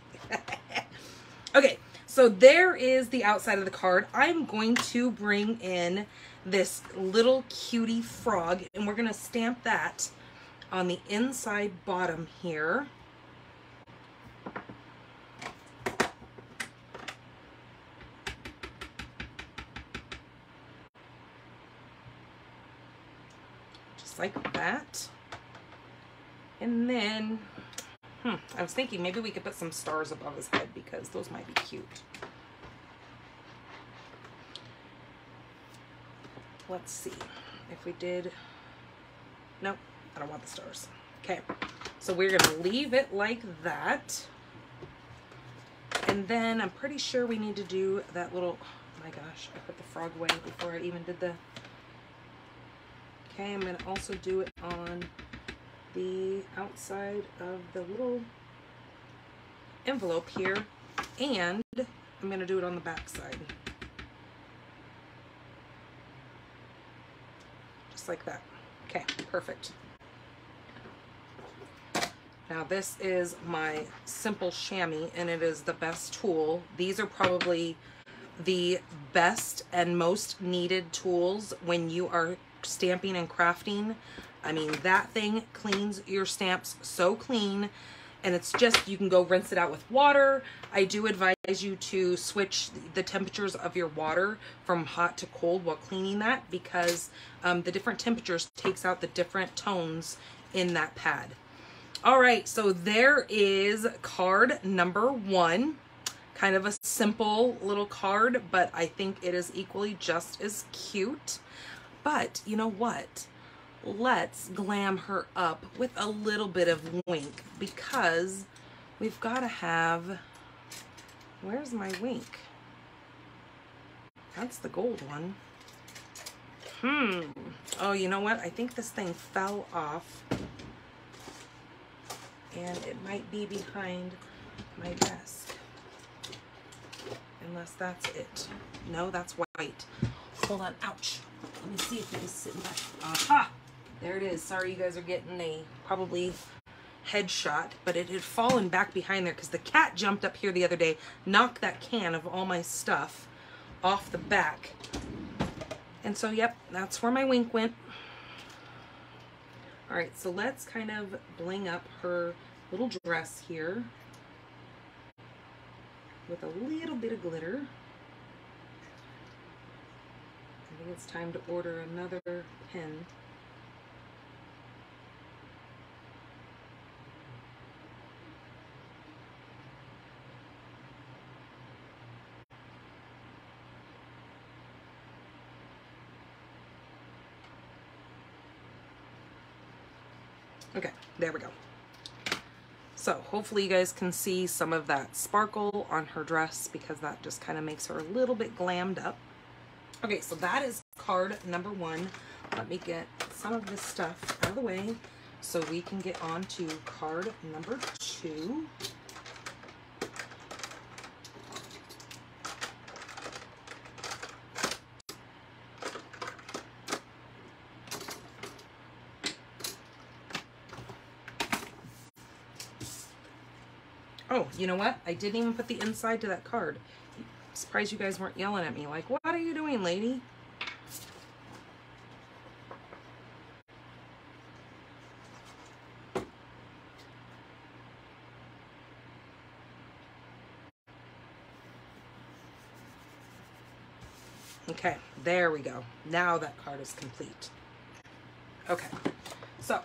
Okay. So there is the outside of the card. I'm going to bring in this little cutie frog and we're going to stamp that on the inside bottom here. Just like that. And then I was thinking maybe we could put some stars above his head because those might be cute. Let's see if we did. Nope, I don't want the stars. Okay, so we're gonna leave it like that. And then I'm pretty sure we need to do that little, oh my gosh, I put the frog away before I even did the. Okay, I'm gonna also do it on the outside of the little envelope here, and I'm going to do it on the back side. Just like that. Okay, perfect. Now this is my simple chamois, and it is the best tool. These are probably the best and most needed tools when you are stamping and crafting. I mean, that thing cleans your stamps so clean, and it's just, you can go rinse it out with water. I do advise you to switch the temperatures of your water from hot to cold while cleaning that, because the different temperatures takes out the different tones in that pad. All right, so there is card number 1. Kind of a simple little card, but I think it is equally just as cute. But you know what? Let's glam her up with a little bit of wink, because we've got to have, where's my wink? That's the gold one. Oh, you know what? I think this thing fell off, and it might be behind my desk. Unless that's it. No, that's white. Hold on. Ouch. Let me see if it is sitting back. Aha! There it is. Sorry you guys are getting a probably headshot, but it had fallen back behind there because the cat jumped up here the other day, knocked that can of all my stuff off the back. And so, yep, that's where my wink went. All right, so let's kind of bling up her little dress here with a little bit of glitter. I think it's time to order another pen. Okay, there we go. So hopefully you guys can see some of that sparkle on her dress, because that just kind of makes her a little bit glammed up. Okay, so that is card number 1. Let me get some of this stuff out of the way so we can get on to card number 2. Oh, you know what? I didn't even put the inside to that card. I'm surprised you guys weren't yelling at me like, what are you doing, lady? Okay, there we go. Now that card is complete. Okay, so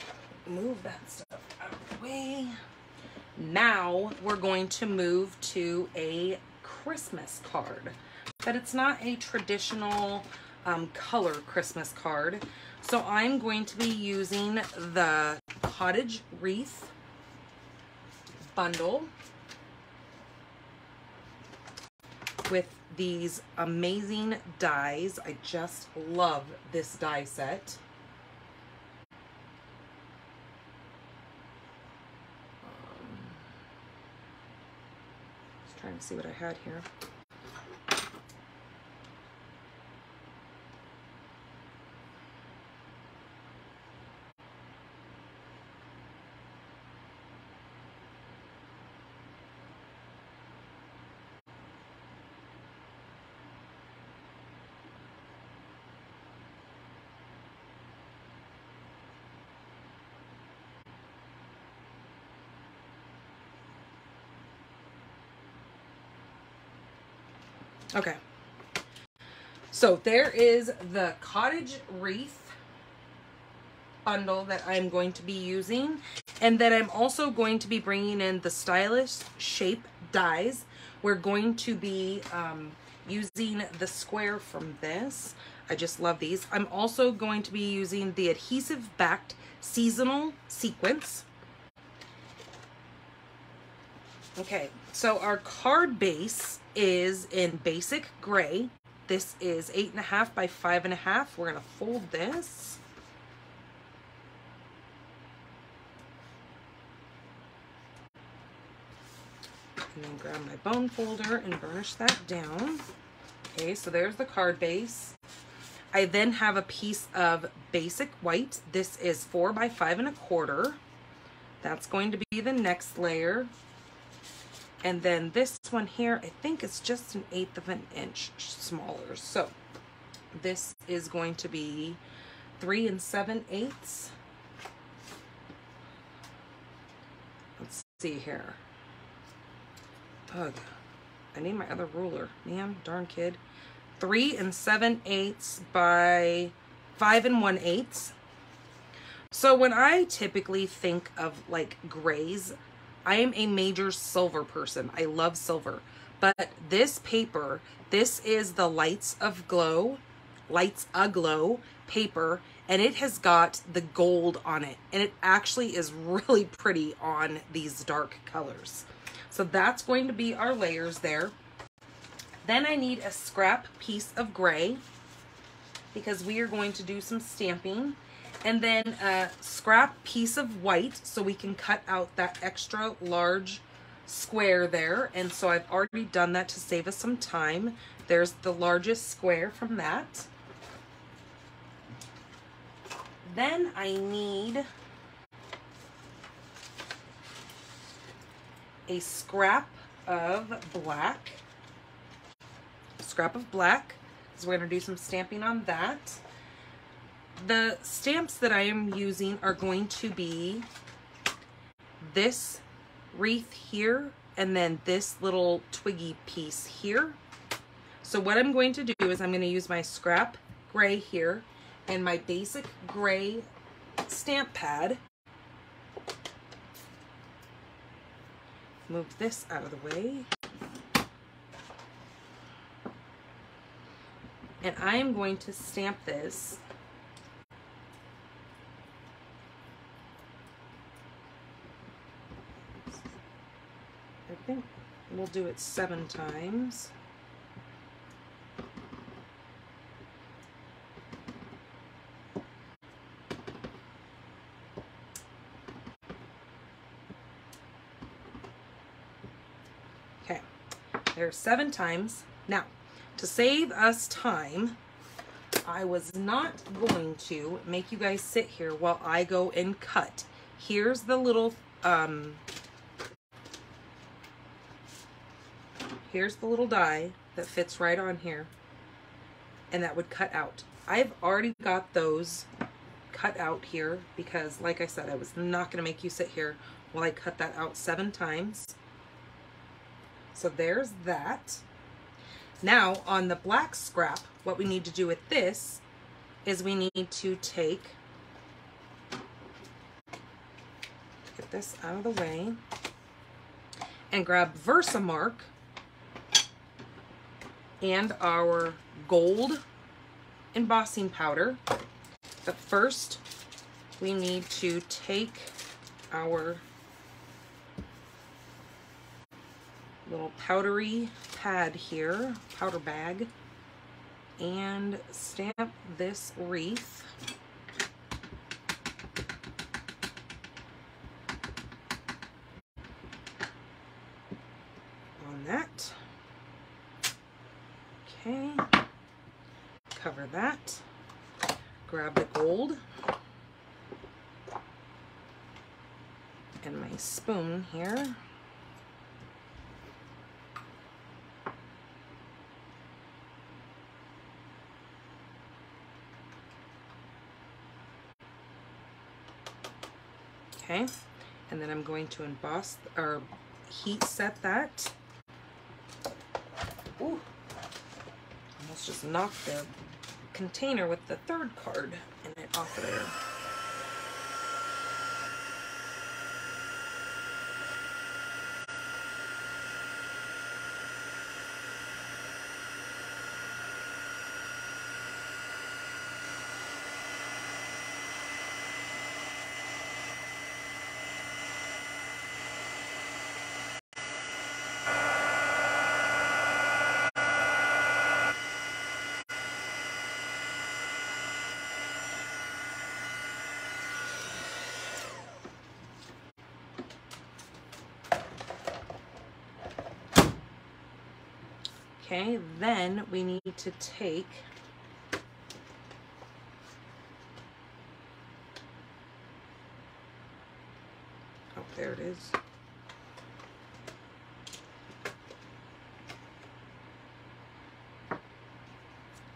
move that stuff out of the way. Now we're going to move to a Christmas card, but it's not a traditional color Christmas card. So I'm going to be using the Cottage Wreath bundle with these amazing dies. I just love this die set. Trying to see what I had here. Okay, so there is the Cottage Wreath bundle that I'm going to be using, and then I'm also going to be bringing in the Stylish Shape dies. We're going to be using the square from this. I just love these. I'm also going to be using the adhesive backed seasonal sequence. Okay, so our card base is in basic gray. This is 8.5 by 5.5. We're gonna fold this. And then grab my bone folder and burnish that down. Okay, so there's the card base. I then have a piece of basic white. This is 4 by 5.25. That's going to be the next layer. And then this one here, I think it's just 1/8 of an inch smaller. So this is going to be 3 7/8. Let's see here. Ugh, I need my other ruler. Man, darn kid. 3 7/8 by 5 1/8. So when I typically think of like grays, I am a major silver person. I love silver. But this paper, this is the Lights Aglow paper, and it has got the gold on it. And it actually is really pretty on these dark colors. So that's going to be our layers there. Then I need a scrap piece of gray because we are going to do some stamping. And then a scrap piece of white so we can cut out that extra large square there. And so I've already done that to save us some time. There's the largest square from that. Then I need a scrap of black. So we're going to do some stamping on that. The stamps that I am using are going to be this wreath here and then this little twiggy piece here. So what I'm going to do is I'm going to use my scrap gray here and my basic gray stamp pad. Move this out of the way. And I am going to stamp this I think we'll do it 7 times. Okay, there's 7 times. Now, to save us time, I was not going to make you guys sit here while I go and cut. Here's the little here's the little die that fits right on here, and that would cut out. I've already got those cut out here because, like I said, I was not going to make you sit here while I cut that out 7 times. So there's that. Now, on the black scrap, what we need to do with this is we need to get this out of the way and grab Versamark and our gold embossing powder. But first, we need to take our little powdery pad here, powder bag, and stamp this wreath. On that. Okay, cover that, grab the gold and my spoon here. Okay, and then I'm going to emboss or heat set that. Ooh. Almost just knocked the container with the 3rd card in it off of there. Okay, then we need to take there it is.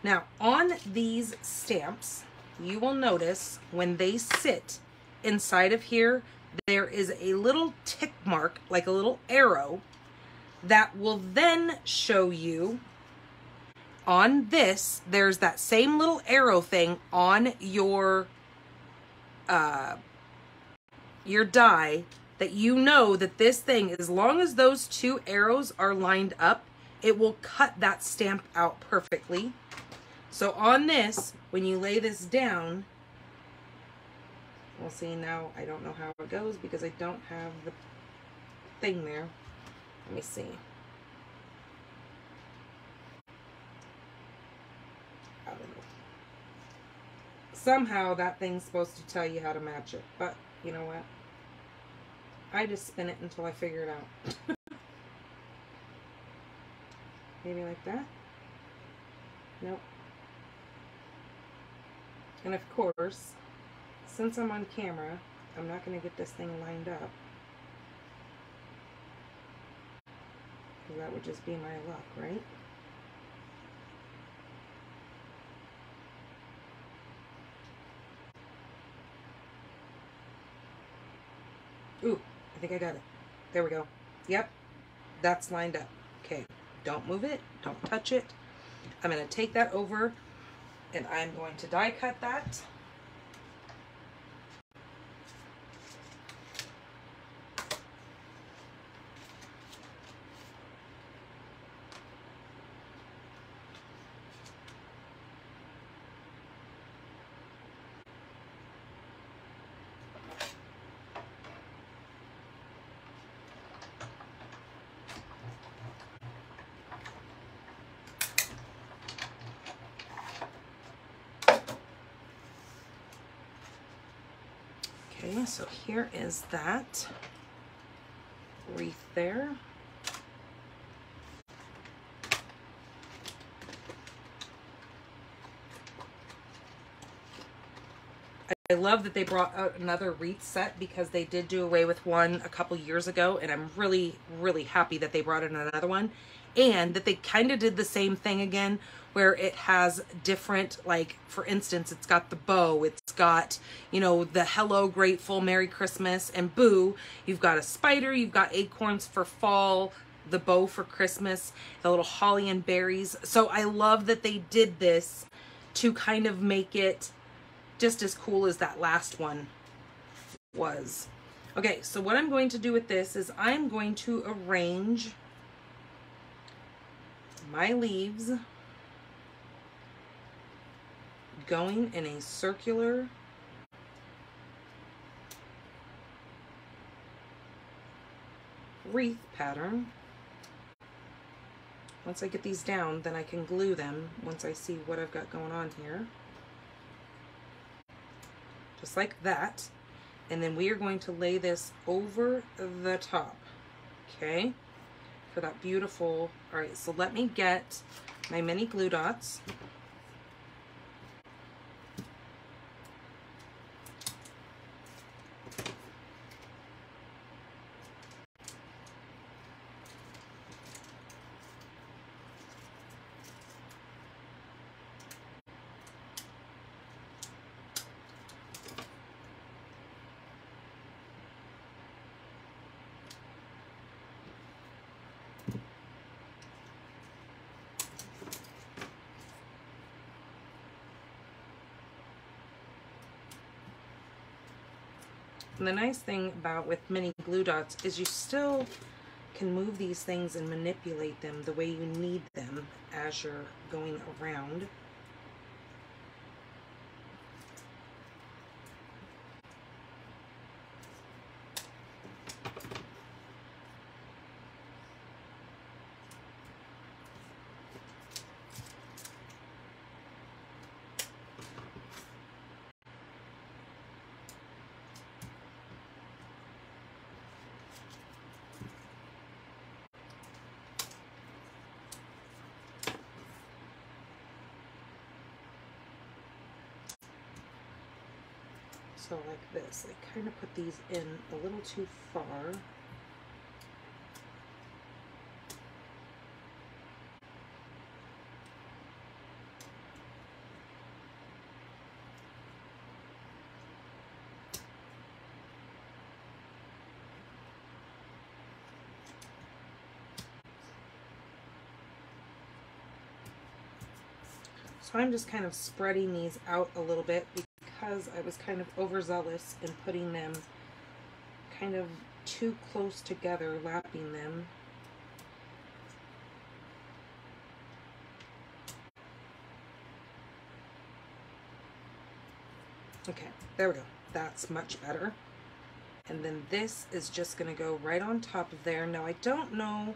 Now, on these stamps, you will notice when they sit inside of here, there is a little tick mark, like a little arrow, that will then show you on this, there's that same little arrow thing on your your die, that you know that this thing, as long as those two arrows are lined up, it will cut that stamp out perfectly. So on this, when you lay this down, we'll see now, I don't know how it goes because I don't have the thing there. Let me see. Somehow that thing's supposed to tell you how to match it, but you know what? I just spin it until I figure it out. Maybe like that? Nope. And of course, since I'm on camera, I'm not going to get this thing lined up. Because that would just be my luck, right? Ooh, I think I got it. There we go. Yep, that's lined up. Okay, don't move it. Don't touch it. I'm going to take that over and I'm going to die cut that. Okay, so here is that wreath there. I love that they brought out another wreath set because they did do away with one a couple years ago, and I'm really, really happy that they brought in another one, and that they kind of did the same thing again where it has different, like, for instance, it's got the bow, it's got, you know, the hello, grateful, Merry Christmas, and boo, you've got a spider, you've got acorns for fall, the bow for Christmas, the little holly and berries. So I love that they did this to kind of make it just as cool as that last one was. Okay, so what I'm going to do with this is I'm going to arrange my leaves going in a circular wreath pattern. Once I get these down, then I can glue them once I see what I've got going on here. Just like that. And then we are going to lay this over the top, okay, for that beautiful. All right, so let me get my mini glue dots. And the nice thing about with mini glue dots is you still can move these things and manipulate them the way you need them as you're going around. So like this, I kind of put these in a little too far. So I'm just kind of spreading these out a little bit because I was kind of overzealous in putting them kind of too close together, lapping them. Okay, there we go. That's much better. And then this is just going to go right on top of there. Now, I don't know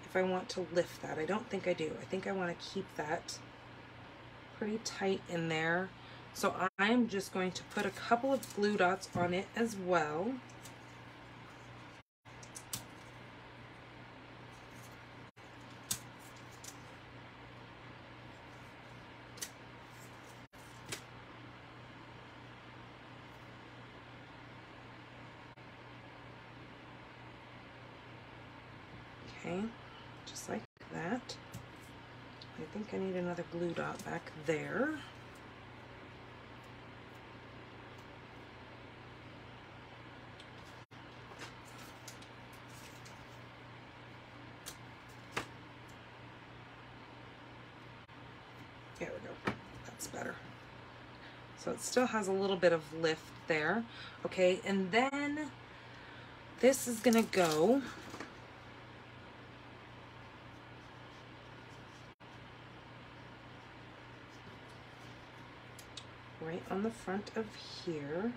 if I want to lift that. I don't think I do. I think I want to keep that pretty tight in there. So I'm just going to put a couple of glue dots on it as well. Okay, just like that. I think I need another glue dot back there. There we go. That's better. So it still has a little bit of lift there. Okay, and then this is gonna go right on the front of here.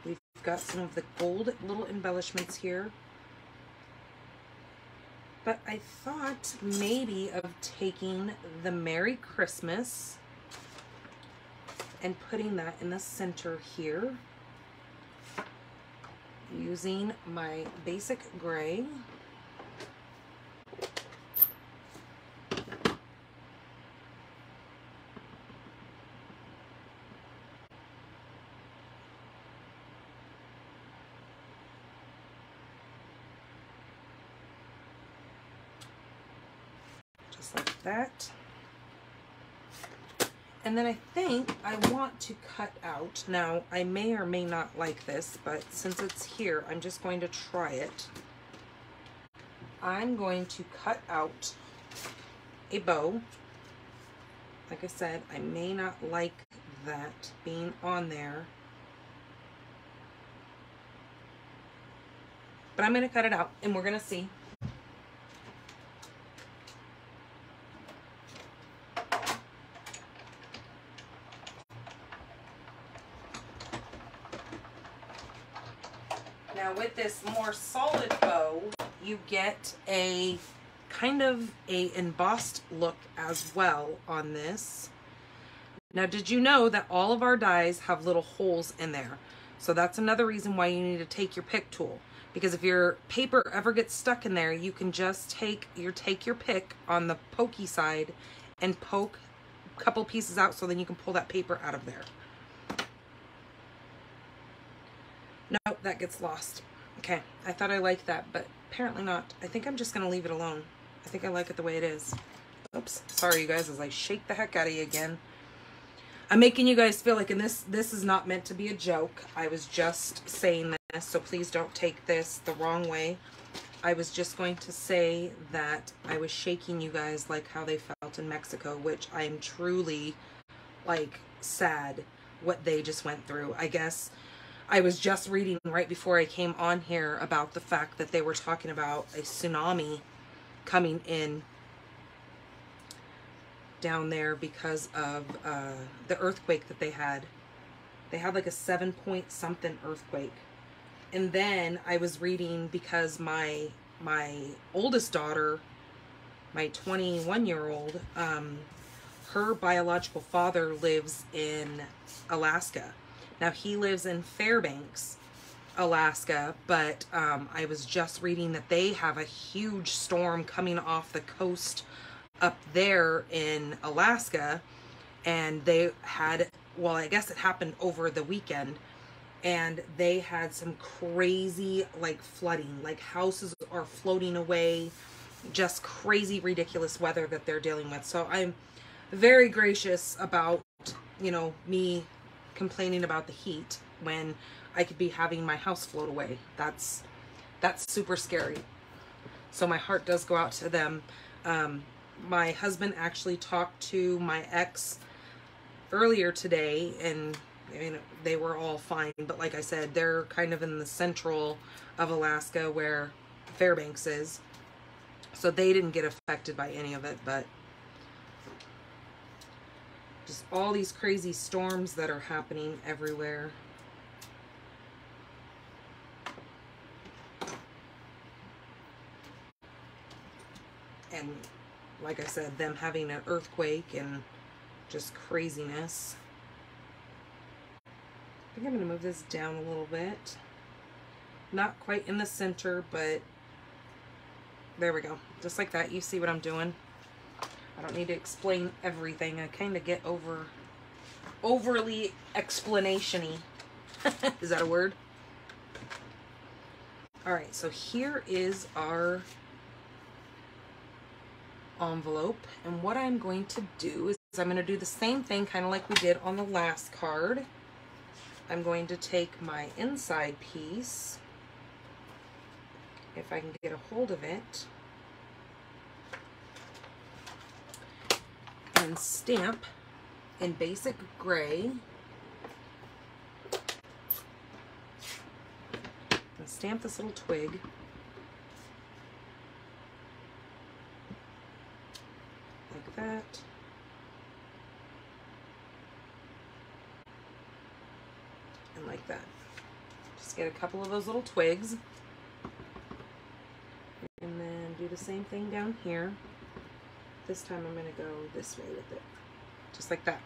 We've got some of the gold little embellishments here. But I thought maybe of taking the Merry Christmas and putting that in the center here using my basic gray. Just like that. And then I think I want to cut out, now I may or may not like this, but since it's here, I'm just going to try it. I'm going to cut out a bow. Like I said, I may not like that being on there, but I'm going to cut it out and we're going to see. Now with this more solid bow, you get a kind of a embossed look as well on this. Now, did you know that all of our dies have little holes in there? So that's another reason why you need to take your pick tool, because if your paper ever gets stuck in there, you can just take your pick on the pokey side and poke a couple pieces out, so then you can pull that paper out of there. No, that gets lost. Okay, I thought I liked that, but apparently not. I think I'm just gonna leave it alone. I think I like it the way it is. Oops, sorry you guys as I shake the heck out of you again. I'm making you guys feel like, and this is not meant to be a joke. I was just saying this, so please don't take this the wrong way. I was just going to say that I was shaking you guys like how they felt in Mexico, which I am truly, like, sad what they just went through. I guess I was just reading right before I came on here about the fact that they were talking about a tsunami coming in down there because of the earthquake that they had. They had like a 7-point something earthquake. And then I was reading, because my oldest daughter, my 21-year-old, her biological father lives in Alaska. Now he lives in Fairbanks, Alaska, but I was just reading that they have a huge storm coming off the coast up there in Alaska, and they had, well, I guess it happened over the weekend, and they had some crazy, like, flooding, like houses are floating away, just crazy, ridiculous weather that they're dealing with. So I'm very gracious about, you know, me complaining about the heat when I could be having my house float away. That's super scary. So my heart does go out to them. My husband actually talked to my ex earlier today, and I mean, they were all fine, but like I said, they're kind of in the central of Alaska where Fairbanks is. So they didn't get affected by any of it, but just all these crazy storms that are happening everywhere. And like I said, them having an earthquake and just craziness. I think I'm going to move this down a little bit. Not quite in the center, but there we go. Just like that. You see what I'm doing? I don't need to explain everything. I kind of get overly explanation-y. Is that a word? Alright, so here is our envelope, and what I'm going to do is I'm going to do the same thing kind of like we did on the last card. I'm going to take my inside piece, if I can get a hold of it, and stamp in basic gray. And stamp this little twig. Like that. And like that. Just get a couple of those little twigs. And then do the same thing down here. This time I'm going to go this way with it. Just like that.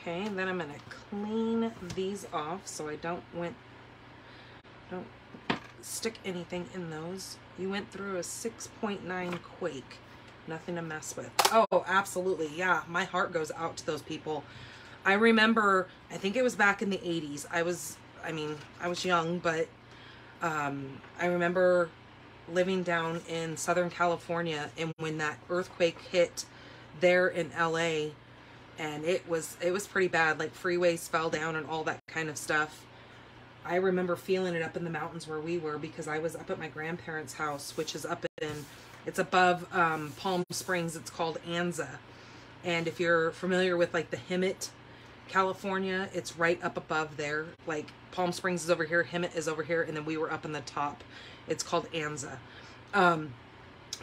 Okay, and then I'm going to clean these off so I don't stick anything in those. You went through a 6.9 quake. Nothing to mess with. Oh, absolutely. Yeah, my heart goes out to those people. I remember, I think it was back in the 80s. I was young, but I remember living down in Southern California, and when that earthquake hit there in LA, and it was pretty bad. Like freeways fell down and all that kind of stuff. I remember feeling it up in the mountains where we were, because I was up at my grandparents' house, which is up in, it's above Palm Springs. It's called Anza. And if you're familiar with like the Hemet, California, it's right up above there. Like Palm Springs is over here, Hemet is over here, and then we were up in the top. It's called Anza.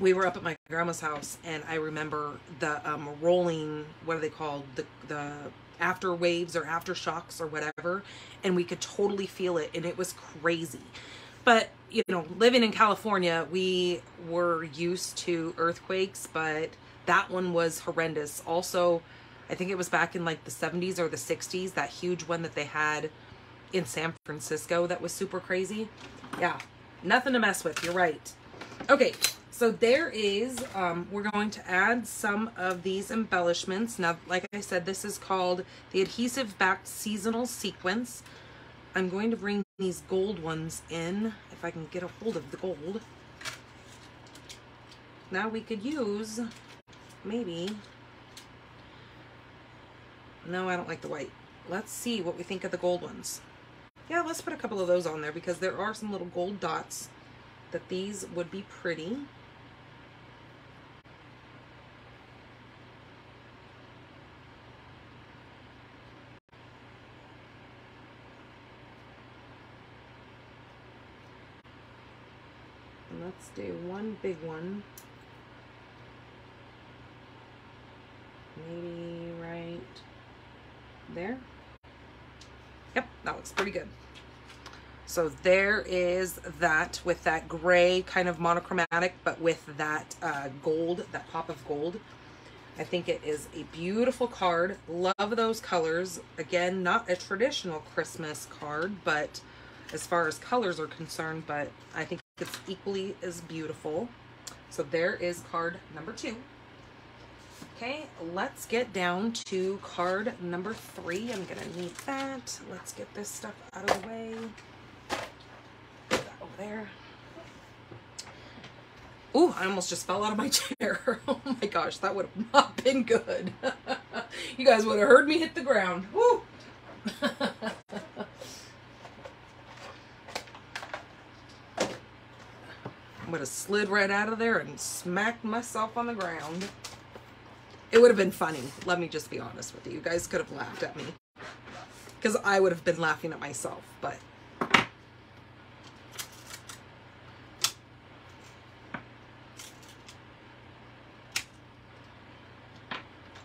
We were up at my grandma's house, and I remember the rolling, what are they called? The after waves or aftershocks or whatever, and we could totally feel it, and it was crazy. But, you know, living in California, we were used to earthquakes, but that one was horrendous. Also, I think it was back in like the 70s or the 60s, that huge one that they had in San Francisco that was super crazy. Yeah, nothing to mess with. You're right. Okay, so there is, we're going to add some of these embellishments. Now, like I said, this is called the Adhesive Backed Seasonal Sequence. I'm going to bring these gold ones in, if I can get a hold of the gold. Now we could use, maybe, no, I don't like the white. Let's see what we think of the gold ones. Yeah, let's put a couple of those on there, because there are some little gold dots that these would be pretty. And let's do one big one. Maybe right there. Yep, that looks pretty good. So there is that with that gray kind of monochromatic, but with that gold, that pop of gold. I think it is a beautiful card. Love those colors. Again, not a traditional Christmas card, but as far as colors are concerned, but I think it's equally as beautiful. So there is card number 2. Okay, let's get down to card number 3. I'm gonna need that. Let's get this stuff out of the way. Put that over there. Ooh, I almost just fell out of my chair. Oh my gosh, that would have not been good. You guys would have heard me hit the ground. Woo! would have slid right out of there and smacked myself on the ground. It would have been funny. Let me just be honest with you. You guys could have laughed at me. Because I would have been laughing at myself, but...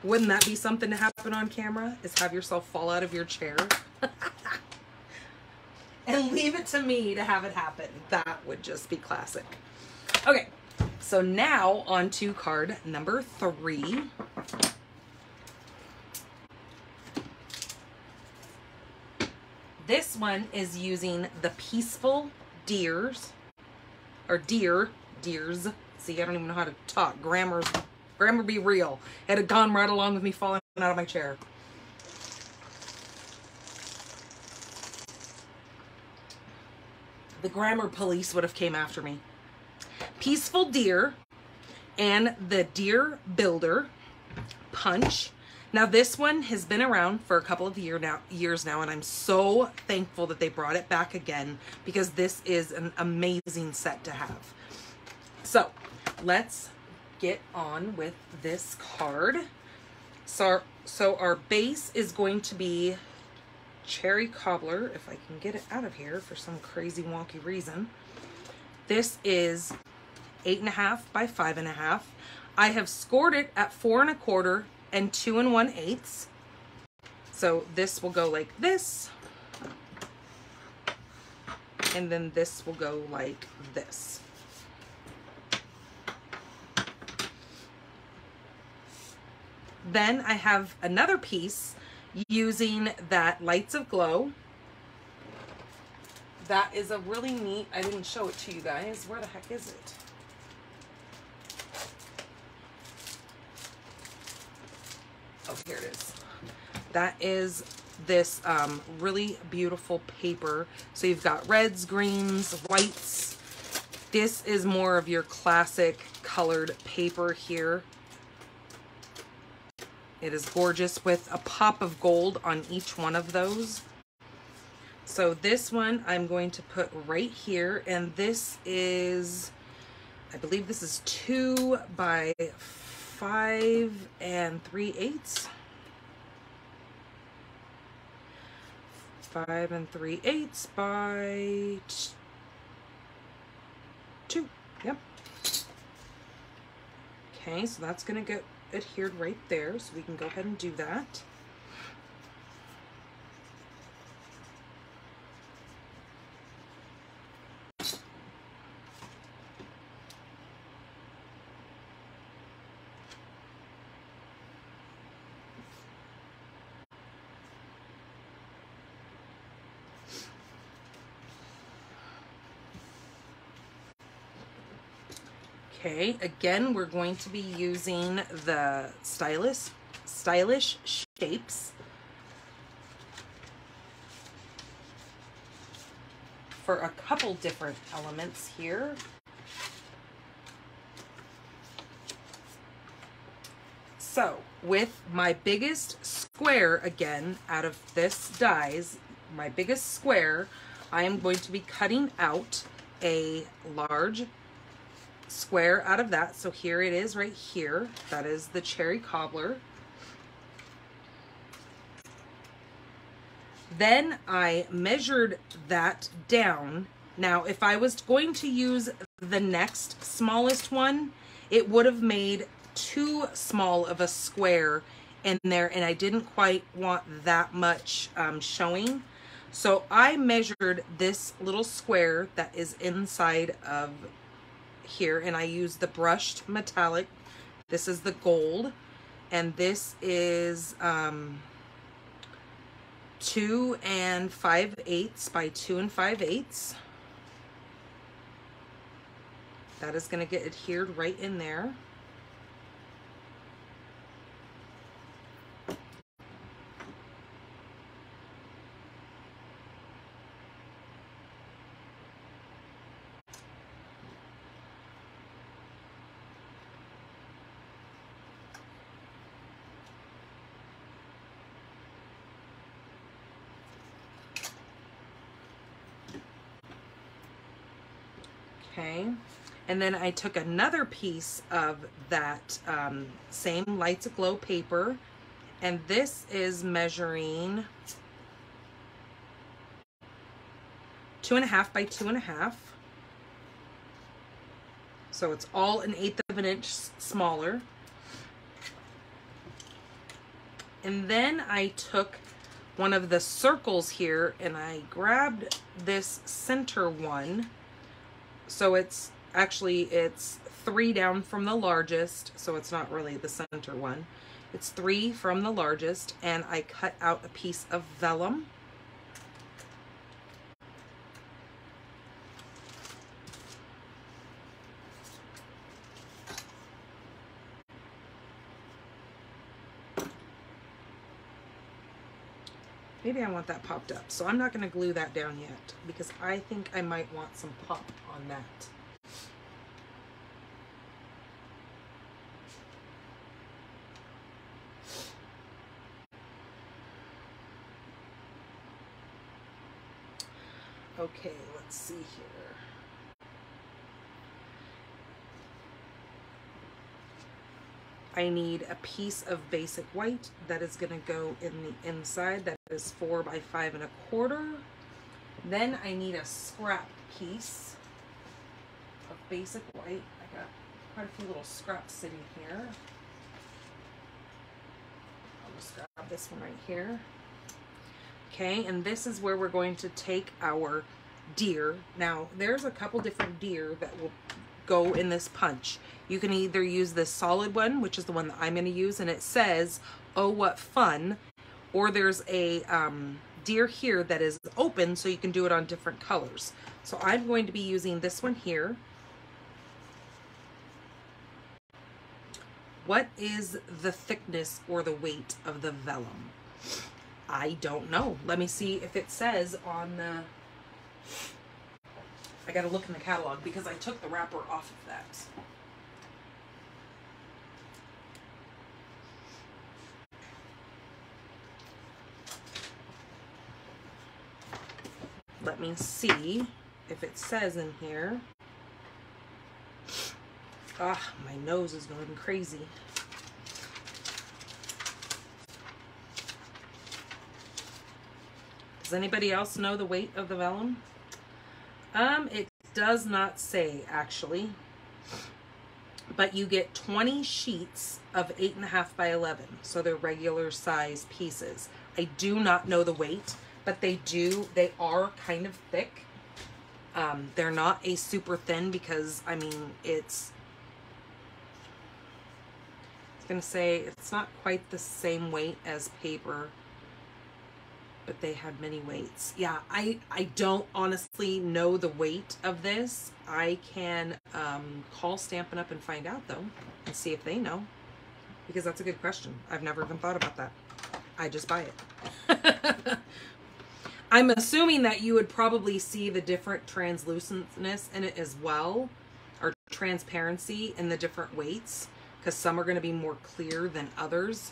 Wouldn't that be something to happen on camera? Is have yourself fall out of your chair? And leave it to me to have it happen. That would just be classic. Okay, so now on to card number 3. This one is using the Peaceful Deers, or deers. See, I don't even know how to talk. Grammar be real. It had gone right along with me falling out of my chair. The grammar police would have came after me. Peaceful Deer and the Deer Builder Punch. Now this one has been around for a couple of years now, and I'm so thankful that they brought it back again because this is an amazing set to have. So let's get on with this card. So our base is going to be Cherry Cobbler, if I can get it out of here for some crazy wonky reason. This is 8.5 by 5.5. I have scored it at 4 1/4 and 2 1/8. So this will go like this, and then this will go like this. Then I have another piece using that Lights of Glow. That is a really neat, I didn't show it to you guys. Where the heck is it? Oh, here it is. That is this really beautiful paper. So you've got reds, greens, whites. This is more of your classic colored paper here. It is gorgeous with a pop of gold on each one of those. So this one I'm going to put right here, and this is, I believe this is 2 by 5 3/8. 5 3/8 by 2. Yep. Okay, so that's gonna get adhered right there, so we can go ahead and do that. Okay, again, we're going to be using the Stylish Shapes for a couple different elements here. So, with my biggest square, again, out of this dies, my biggest square, I am going to be cutting out a large square out of that. So here it is right here. That is the Cherry Cobbler. Then I measured that down. Now, if I was going to use the next smallest one, it would have made too small of a square in there, and I didn't quite want that much showing. So I measured this little square that is inside of here, and I used the brushed metallic. This is the gold, and this is 2 5/8 by 2 5/8. That is going to get adhered right in there. Okay, And then I took another piece of that same Lights Aglow paper, and this is measuring 2.5 by 2.5. So it's all 1/8 of an inch smaller. And then I took one of the circles here and I grabbed this center one. So it's actually 3 down from the largest, so it's not really the center one. It's 3 from the largest, and I cut out a piece of vellum. Maybe I want that popped up, so I'm not going to glue that down yet because I think I might want some pop on that. Okay, let's see here. I need a piece of basic white that is going to go in the inside. That is 4 by 5 1/4. Then I need a scrap piece of basic white. I got quite a few little scraps sitting here. I'll just grab this one right here. Okay, and this is where we're going to take our deer. Now, there's a couple different deer that will go in this punch. You can either use this solid one, which is the one that I'm going to use, and it says, "Oh, what fun," or there's a deer here that is open, so you can do it on different colors. So I'm going to be using this one here. What is the thickness or the weight of the vellum? I don't know. Let me see if it says on the... I gotta look in the catalog because I took the wrapper off of that. Let me see if it says in here. Ah, my nose is going crazy. Does anybody else know the weight of the vellum? It does not say actually, but you get 20 sheets of 8.5 by 11, so they're regular size pieces. I do not know the weight, but they are kind of thick. They're not a super thin because, I mean, it's gonna say it's not quite the same weight as paper, but they had many weights. Yeah, I don't honestly know the weight of this. I can call Stampin' Up and find out though, and see if they know, because that's a good question. I've never even thought about that. I just buy it. I'm assuming that you would probably see the different translucentness in it as well, or transparency in the different weights, because some are going to be more clear than others.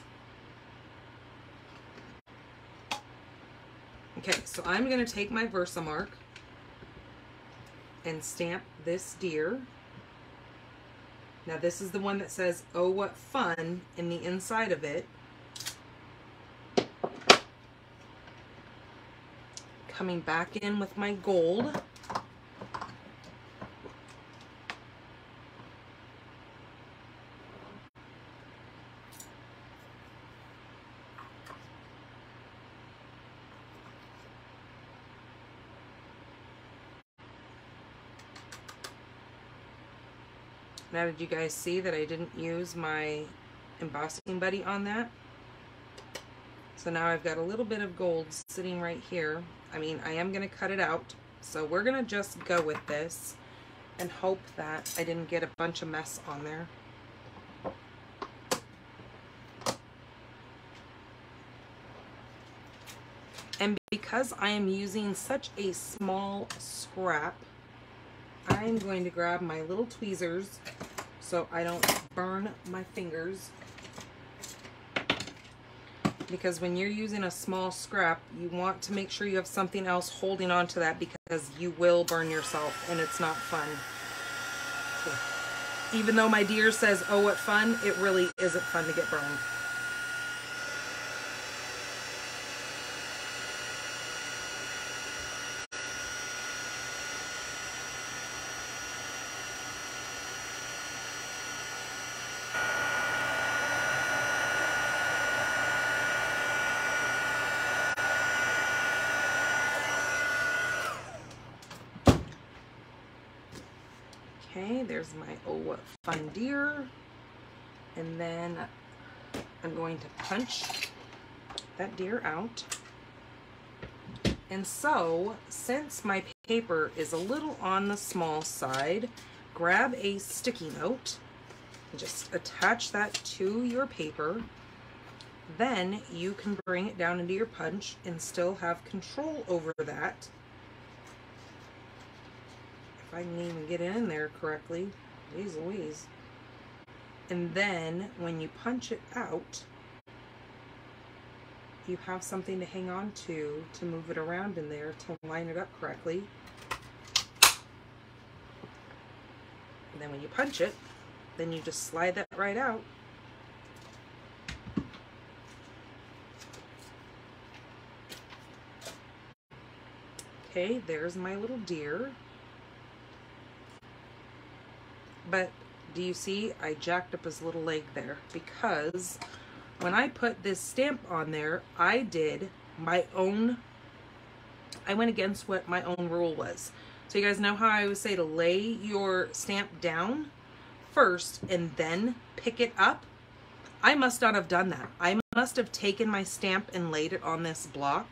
Okay, so I'm going to take my Versamark and stamp this deer. Now this is the one that says, "Oh, what fun," in the inside of it. Coming back in with my gold. Now, did you guys see that I didn't use my embossing buddy on that? So now I've got a little bit of gold sitting right here. I mean, I am going to cut it out. So we're going to just go with this and hope that I didn't get a bunch of mess on there. And because I am using such a small scrap, I'm going to grab my little tweezers so I don't burn my fingers. Because when you're using a small scrap, you want to make sure you have something else holding on to that, because you will burn yourself and it's not fun. Even though my dear says, oh, what fun, it really isn't fun to get burned. Okay, there's my oh what fun deer. And then I'm going to punch that deer out. And so, since my paper is a little on the small side, grab a sticky note and just attach that to your paper. Then you can bring it down into your punch and still have control over that. I can even get it in there correctly. Jeez Louise. And then when you punch it out, you have something to hang on to move it around in there to line it up correctly. And then when you punch it, then you just slide that right out. Okay, there's my little deer. But do you see, I jacked up his little leg there because when I put this stamp on there, I did my own, I went against what my own rule was. So you guys know how I always say to lay your stamp down first and then pick it up? I must not have done that. I must have taken my stamp and laid it on this block,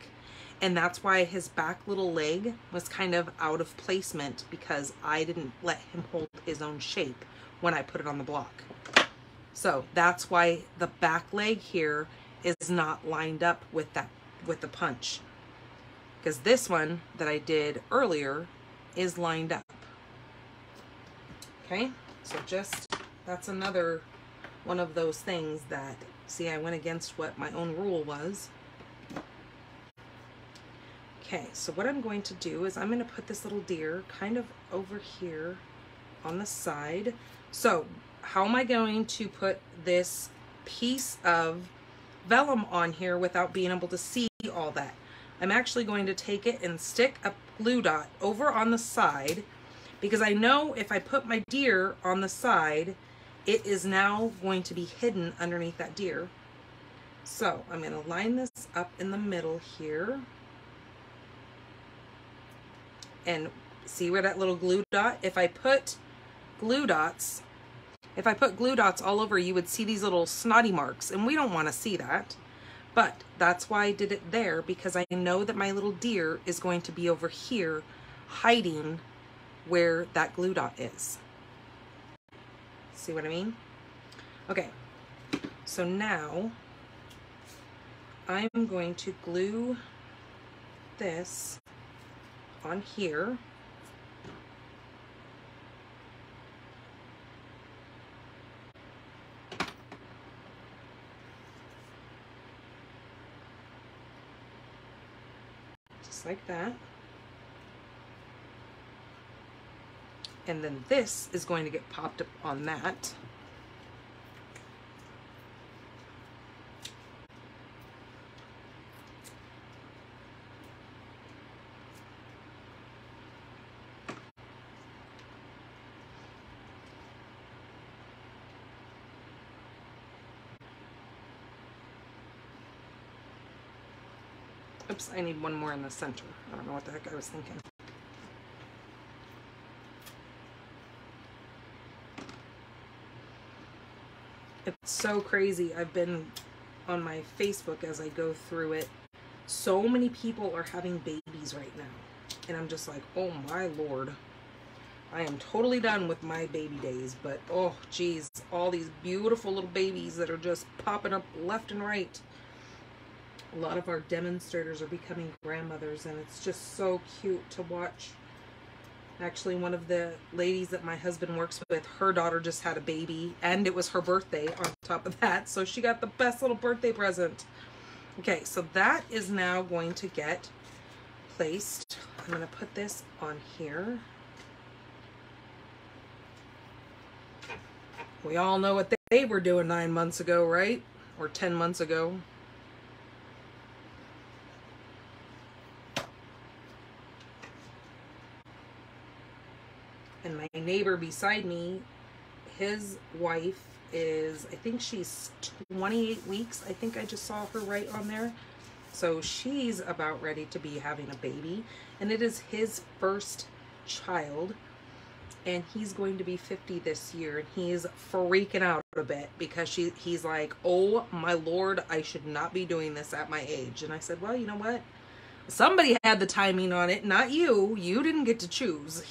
and that's why his back little leg was kind of out of placement, because I didn't let him hold his own shape when I put it on the block. So that's why the back leg here is not lined up with that, with the punch. Because this one that I did earlier is lined up. Okay, so just, that's another one of those things that, see, I went against what my own rule was. Okay, so what I'm going to do is I'm going to put this little deer kind of over here on the side. So how am I going to put this piece of vellum on here without being able to see all that? I'm actually going to take it and stick a glue dot over on the side, because I know if I put my deer on the side, it is now going to be hidden underneath that deer. So I'm going to line this up in the middle here. And see where that little glue dot, if I put glue dots all over, you would see these little snotty marks, and we don't want to see that. But that's why I did it there, because I know that my little deer is going to be over here hiding where that glue dot is. See what I mean? Okay, so now I'm going to glue this on here. Just like that. And then this is going to get popped up on that. Oops, I need one more in the center. I don't know what the heck I was thinking. It's so crazy. I've been on my Facebook as I go through it. So many people are having babies right now. And I'm just like, oh my Lord. I am totally done with my baby days. But oh geez, all these beautiful little babies that are just popping up left and right. A lot of our demonstrators are becoming grandmothers, and it's just so cute to watch. Actually, one of the ladies that my husband works with, her daughter just had a baby, and it was her birthday on top of that, so she got the best little birthday present. Okay, so that is now going to get placed. I'm going to put this on here. We all know what they were doing 9 months ago, right? Or 10 months ago. And my neighbor beside me, his wife is, I think she's 28 weeks. I think I just saw her right on there. So she's about ready to be having a baby. And it is his first child. And he's going to be 50 this year. And he's freaking out a bit because he's like, oh my Lord, I should not be doing this at my age. And I said, well, you know what? Somebody had the timing on it, not you. You didn't get to choose.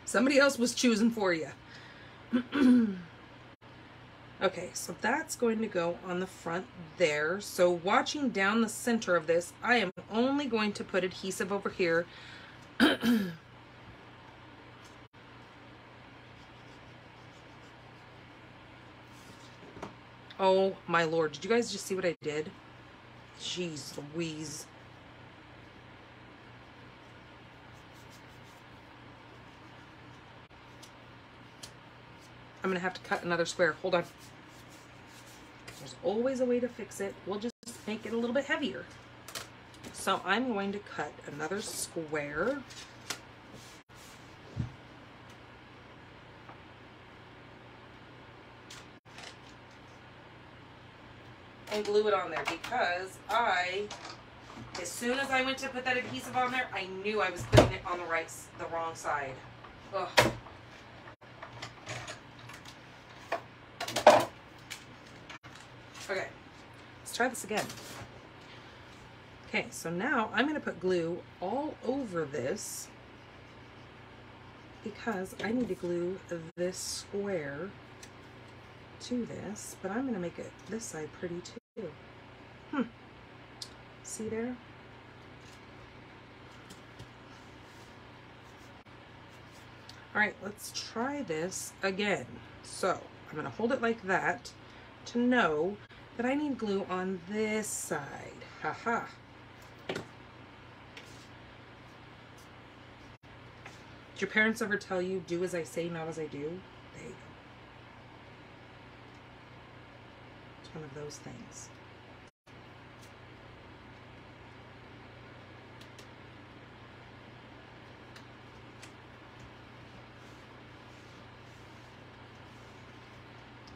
Somebody else was choosing for you. Okay, so that's going to go on the front there. So watching down the center of this, I am only going to put adhesive over here. Oh my Lord, did you guys just see what I did? Jeez Louise. I'm gonna have to cut another square. Hold on. There's always a way to fix it. We'll just make it a little bit heavier. So I'm going to cut another square. And glue it on there because as soon as I went to put that adhesive on there, I knew I was putting it on the wrong side. Ugh. Okay, let's try this again. Okay, so now I'm going to put glue all over this because I need to glue this square to this, but I'm going to make it this side pretty too. See there? All right, let's try this again. So I'm going to hold it like that to know that I need glue on this side. Haha. Did your parents ever tell you, do as I say, not as I do? There you go. It's one of those things.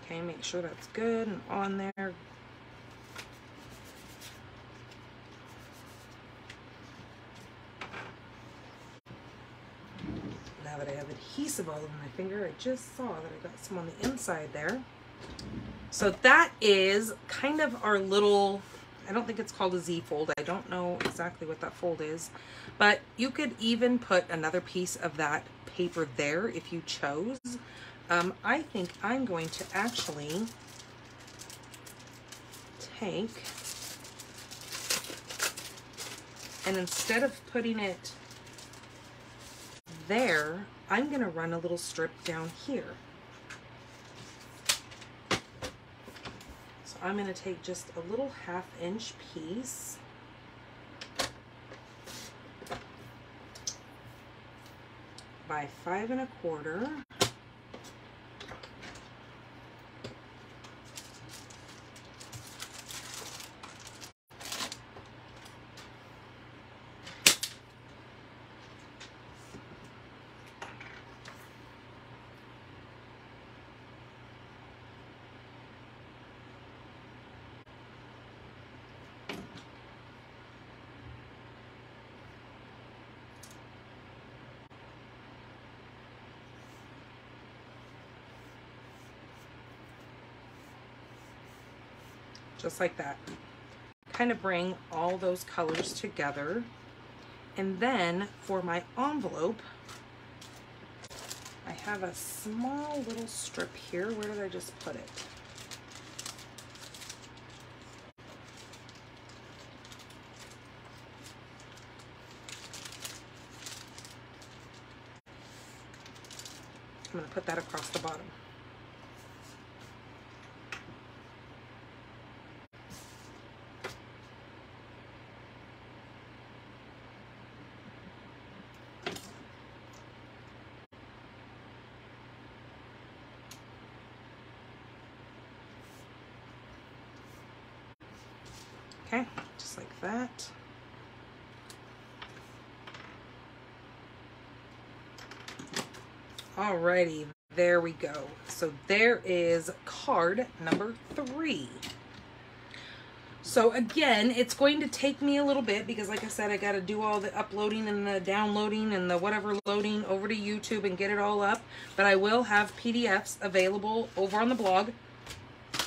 Okay, make sure that's good and on there. Now that I have adhesive all over my finger, I just saw that I got some on the inside there. So that is kind of our little, I don't think it's called a Z fold. I don't know exactly what that fold is, but you could even put another piece of that paper there if you chose. I think I'm going to actually take, and instead of putting it there, I'm going to run a little strip down here. So I'm going to take just a little 1/2 inch piece by 5 1/4. Just like that. Kind of bring all those colors together. And then for my envelope, I have a small little strip here. Where did I just put it? I'm going to put that across the bottom. Okay, just like that. Alrighty, there we go. So there is card number 3. So again, it's going to take me a little bit because like I said, I got to do all the uploading and the downloading and the whatever loading over to YouTube and get it all up. But I will have PDFs available over on the blog,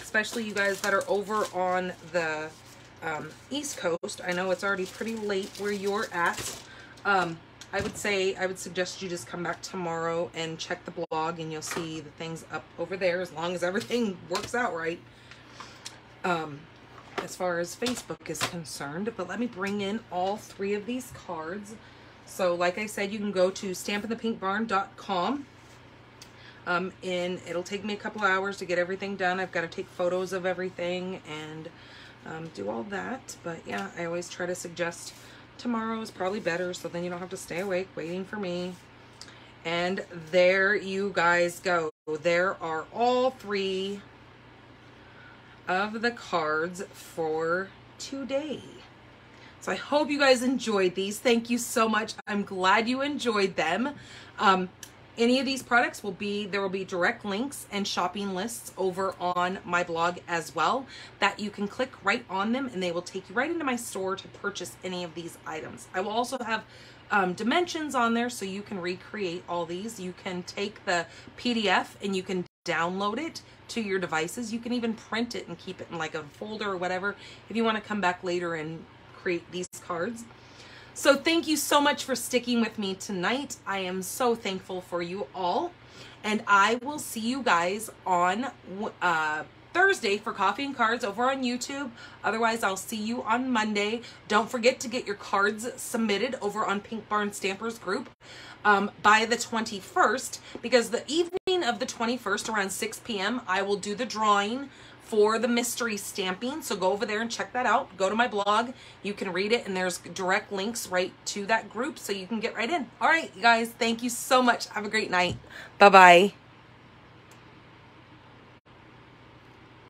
especially you guys that are over on the East Coast. I know it's already pretty late where you're at. I would suggest you just come back tomorrow and check the blog and you'll see the things up over there as long as everything works out right. As far as Facebook is concerned, but let me bring in all 3 of these cards. So like I said, you can go to stampinthepinkbarn.com. And it'll take me a couple hours to get everything done. I've got to take photos of everything and do all that. But yeah, I always try to suggest tomorrow is probably better, so then you don't have to stay awake waiting for me. And there you guys go. There are all 3 of the cards for today. So I hope you guys enjoyed these. Thank you so much. I'm glad you enjoyed them. Any of these products there will be direct links and shopping lists over on my blog as well that you can click right on them and they will take you right into my store to purchase any of these items. I will also have dimensions on there so you can recreate all these. You can take the PDF and you can download it to your devices. You can even print it and keep it in like a folder or whatever if you want to come back later and create these cards. So thank you so much for sticking with me tonight. I am so thankful for you all. And I will see you guys on Thursday for Coffee and Cards over on YouTube. Otherwise, I'll see you on Monday. Don't forget to get your cards submitted over on Pink Barn Stampers group by the 21st, because the evening of the 21st around 6 p.m. I will do the drawing for the mystery stamping. So go over there and check that out. Go to my blog. You can read it and there's direct links right to that group so you can get right in. All right, you guys, thank you so much. Have a great night. Bye-bye.